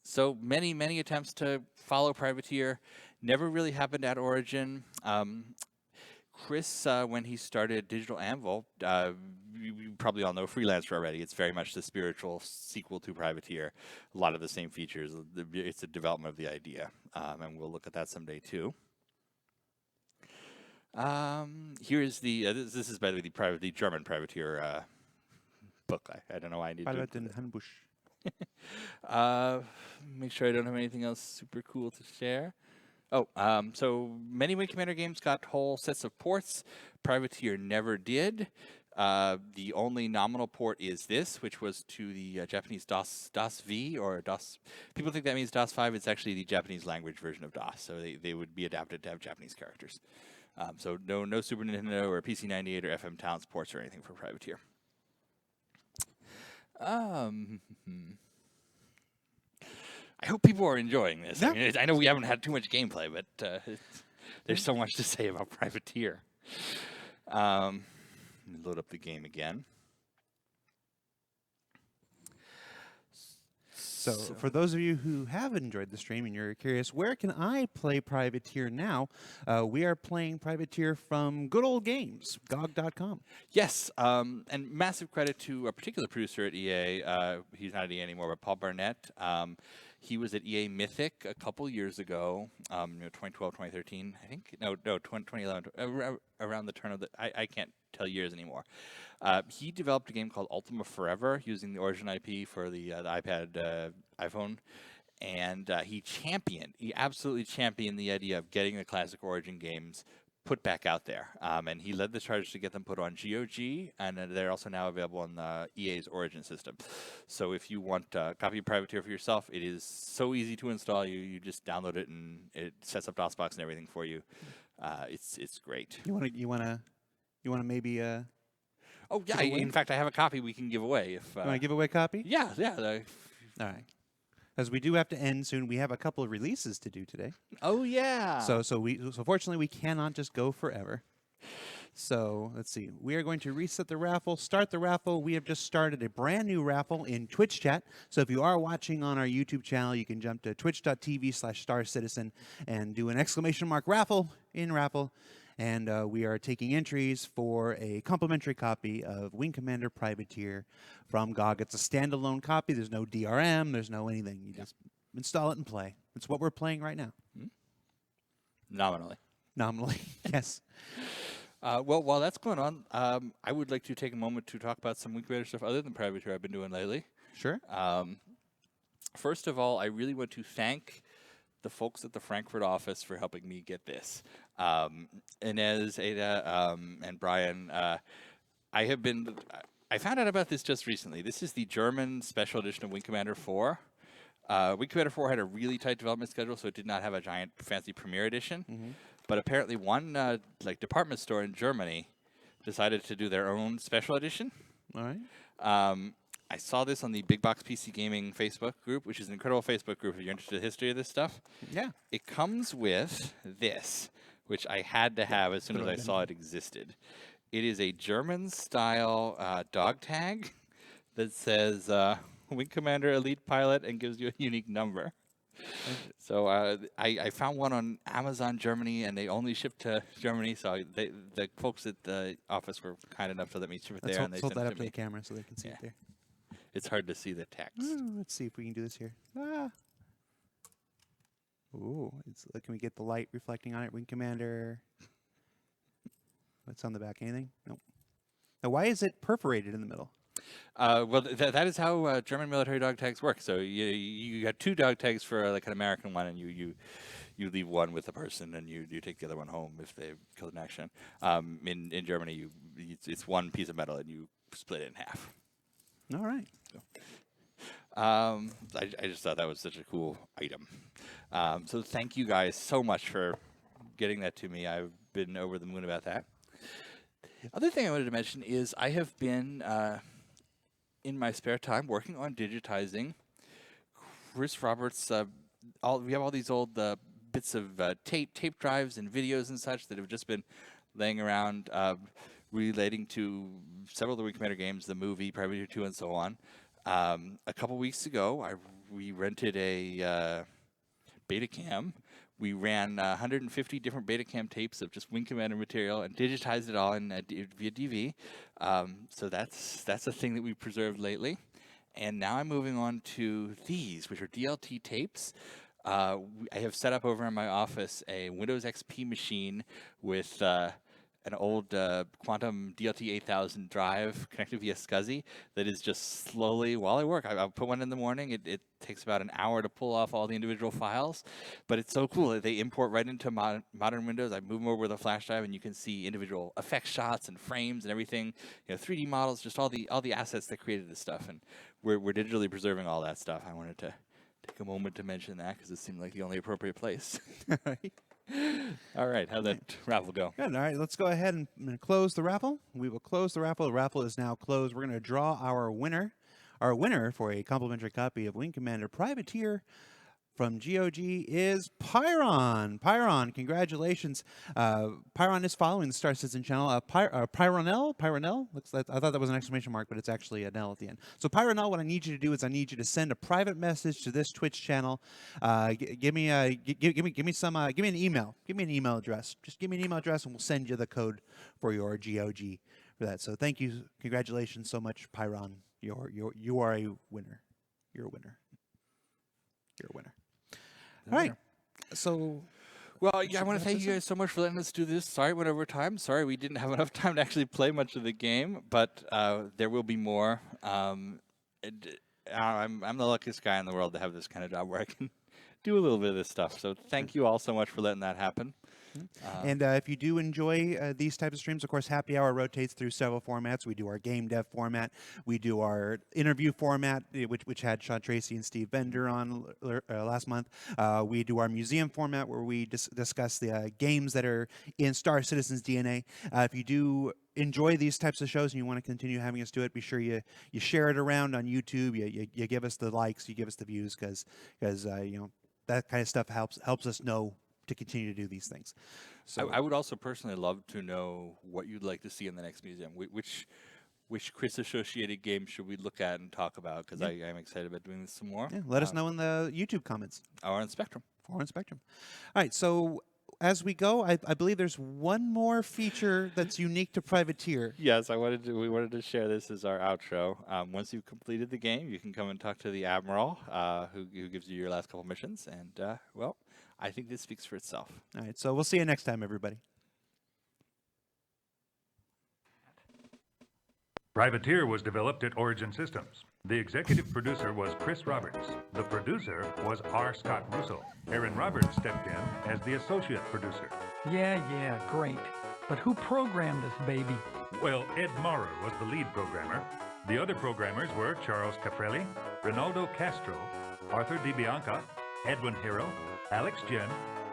So many attempts to follow Privateer never really happened at Origin. Chris, when he started Digital Anvil, you probably all know Freelancer already. It's very much the spiritual sequel to Privateer. A lot of the same features. It's a development of the idea, and we'll look at that someday too. Here is the this is by the way the German Privateer book. I don't know why I need to. Make sure I don't have anything else super cool to share. Oh, so many Wing Commander games got whole sets of ports. Privateer never did. The only nominal port is this, which was to the Japanese DOS V or DOS. People think that means DOS 5. It's actually the Japanese language version of DOS, so they would be adapted to have Japanese characters. So no Super Nintendo or PC-98 or FM Towns ports or anything for Privateer. I hope people are enjoying this. Yeah. I know we haven't had too much gameplay, but there's so much to say about Privateer. Let me load up the game again. So for those of you who have enjoyed the stream and you're curious, where can I play Privateer now? We are playing Privateer from Good Old Games, GOG.com. Yes, and massive credit to a particular producer at EA. He's not at EA anymore, but Paul Barnett. He was at EA Mythic a couple years ago, 2012, 2013, I think. No, 2011, around the turn of the... I can't tell years anymore. He developed a game called Ultima Forever using the Origin IP for the iPad, iPhone, and he absolutely championed the idea of getting the classic Origin games put back out there. And he led the charge to get them put on GOG, and they're also now available on EA's Origin system. So if you want a copy of Privateer for yourself, it is so easy to install. You just download it, and it sets up DOSBox and everything for you. It's great. You wanna maybe Oh yeah, in fact, I have a copy we can give away. If you want to give away a copy? Yeah. All right. Because we do have to end soon. We have a couple of releases to do today. Oh yeah. So fortunately we cannot just go forever. So let's see. We are going to reset the raffle, start the raffle. We have just started a brand new raffle in Twitch chat. So if you are watching on our YouTube channel, you can jump to twitch.tv/StarCitizen and do an ! raffle in raffle. And we are taking entries for a complimentary copy of Wing Commander Privateer from GOG. It's a standalone copy. There's no DRM. There's no anything. You just install it and play. It's what we're playing right now. Nominally. Nominally, yes. Well, while that's going on, I would like to take a moment to talk about some Wing Commander stuff other than Privateer I've been doing lately. Sure. First of all, I really want to thank the folks at the Frankfurt office for helping me get this. Inez, Ada, and Brian, I found out about this just recently. This is the German special edition of Wing Commander 4. Wing Commander 4 had a really tight development schedule, so it did not have a giant fancy premiere edition. But apparently one department store in Germany decided to do their own special edition. All right. I saw this on the Big Box PC Gaming Facebook group, which is an incredible Facebook group if you're interested in the history of this stuff. Yeah. It comes with this, which I had to have as soon as I saw it existed. It is a German-style dog tag that says Wing Commander Elite Pilot and gives you a unique number. So I found one on Amazon Germany, and they only ship to Germany. So the folks at the office were kind enough to let me ship it there, and they sent that it up to to me. the camera so they can see it there. It's hard to see the text. Let's see if we can do this here. Ooh, can we get the light reflecting on it? Wing Commander. What's on the back? Anything? Nope. Now, why is it perforated in the middle? Well, that is how German military dog tags work. So you got two dog tags for like an American one, and you leave one with the person, and you take the other one home if they've killed in action. In Germany, it's one piece of metal, and you split it in half. All right. So, I just thought that was such a cool item. So thank you guys so much for getting that to me. I've been over the moon about that. Other thing I wanted to mention is I have been, in my spare time, working on digitizing Chris Roberts. We have all these old bits of tape drives and videos and such that have just been laying around relating to several of the Wing Commander games, the movie, Privateer 2, and so on. A couple weeks ago, we rented a Betacam. We ran 150 different Betacam tapes of just Wing Commander material and digitized it all in via DV. So that's a thing that we preserved lately. And now I'm moving on to these, which are DLT tapes. I have set up over in my office a Windows XP machine with an old Quantum DLT 8000 drive connected via SCSI that is just slowly, while I work, I'll put one in the morning. It takes about an hour to pull off all the individual files, but it's so cool that they import right into modern Windows. I move them over with a flash drive, and you can see individual effect shots and frames and everything, 3D models, just all the assets that created this stuff, and we're digitally preserving all that stuff. I wanted to take a moment to mention that because it seemed like the only appropriate place. All right, how'd that raffle go? Good. All right, let's go ahead and close the raffle. We will close the raffle. The raffle is now closed. We're going to draw our winner for a complimentary copy of Wing Commander Privateer from GOG is Pyron. Pyron, congratulations. Pyron is following the Star Citizen channel. Pyronel? I thought that was an exclamation mark, but it's actually an L at the end. So Pyronel, what I need you to do is I need you to send a private message to this Twitch channel. Give me an email. Give me an email address. Just give me an email address, and we'll send you the code for your GOG for that. So thank you, congratulations so much, Pyron. You are a winner. You're a winner. You're a winner. All right. So, well, yeah, I want to thank you guys so much for letting us do this. Sorry, went over time. Sorry, we didn't have enough time to actually play much of the game, but there will be more. I'm the luckiest guy in the world to have this kind of job where I can do a little bit of this stuff. So thank you all so much for letting that happen. And if you do enjoy these types of streams, of course, Happy Hour rotates through several formats. We do our game dev format. We do our interview format, which had Sean Tracy and Steve Bender on last month. We do our museum format, where we discuss the games that are in Star Citizen's DNA. If you do enjoy these types of shows and you want to continue having us do it, be sure you share it around on YouTube. You give us the likes, you give us the views, because you know, that kind of stuff helps us know to continue to do these things. So I would also personally love to know what you'd like to see in the next museum. Which Chris associated games should we look at and talk about? Because I am excited about doing this some more. Yeah, let us know in the YouTube comments. Or on Spectrum. Or on Spectrum. All right, so as we go, I believe there's one more feature that's unique to Privateer. Yes, we wanted to share this as our outro. Once you've completed the game, you can come and talk to the Admiral, who gives you your last couple missions. And, well, I think this speaks for itself. All right, so we'll see you next time, everybody. Privateer was developed at Origin Systems. The executive producer was Chris Roberts. The producer was R. Scott Russell. Aaron Roberts stepped in as the associate producer. Yeah, great. But who programmed this baby? Well, Ed Maurer was the lead programmer. The other programmers were Charles Caprelli, Ronaldo Castro, Arthur DiBianca, Edwin Hero, Alex Jen,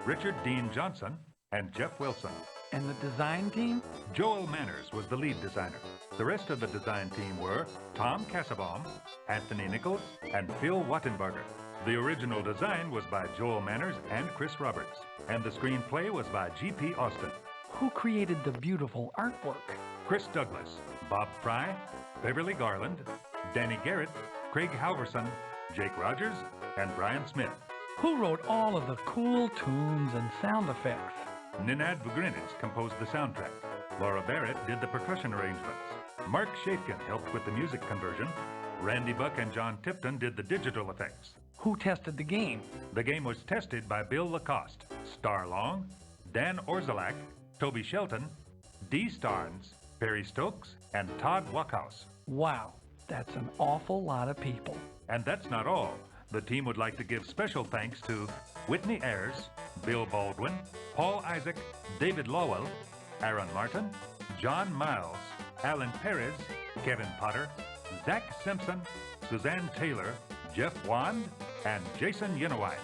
Richard Dean Johnson, and Jeff Wilson. And the design team? Joel Manners was the lead designer. The rest of the design team were Tom Kassabaum, Anthony Nichols, and Phil Wattenbarger. The original design was by Joel Manners and Chris Roberts, and the screenplay was by G.P. Austin. Who created the beautiful artwork? Chris Douglas, Bob Fry, Beverly Garland, Danny Garrett, Craig Halverson, Jake Rogers, and Brian Smith. Who wrote all of the cool tunes and sound effects? Ninad Vugrinitz composed the soundtrack. Laura Barrett did the percussion arrangements. Mark Shafkin helped with the music conversion. Randy Buck and John Tipton did the digital effects. Who tested the game? The game was tested by Bill Lacoste, Star Long, Dan Orzalak, Toby Shelton, Dee Starnes, Perry Stokes, and Todd Wackhouse. Wow, that's an awful lot of people. And that's not all. The team would like to give special thanks to Whitney Ayers, Bill Baldwin, Paul Isaac, David Lowell, Aaron Martin, John Miles, Alan Perez, Kevin Potter, Zach Simpson, Suzanne Taylor, Jeff Wand, and Jason Yenowine.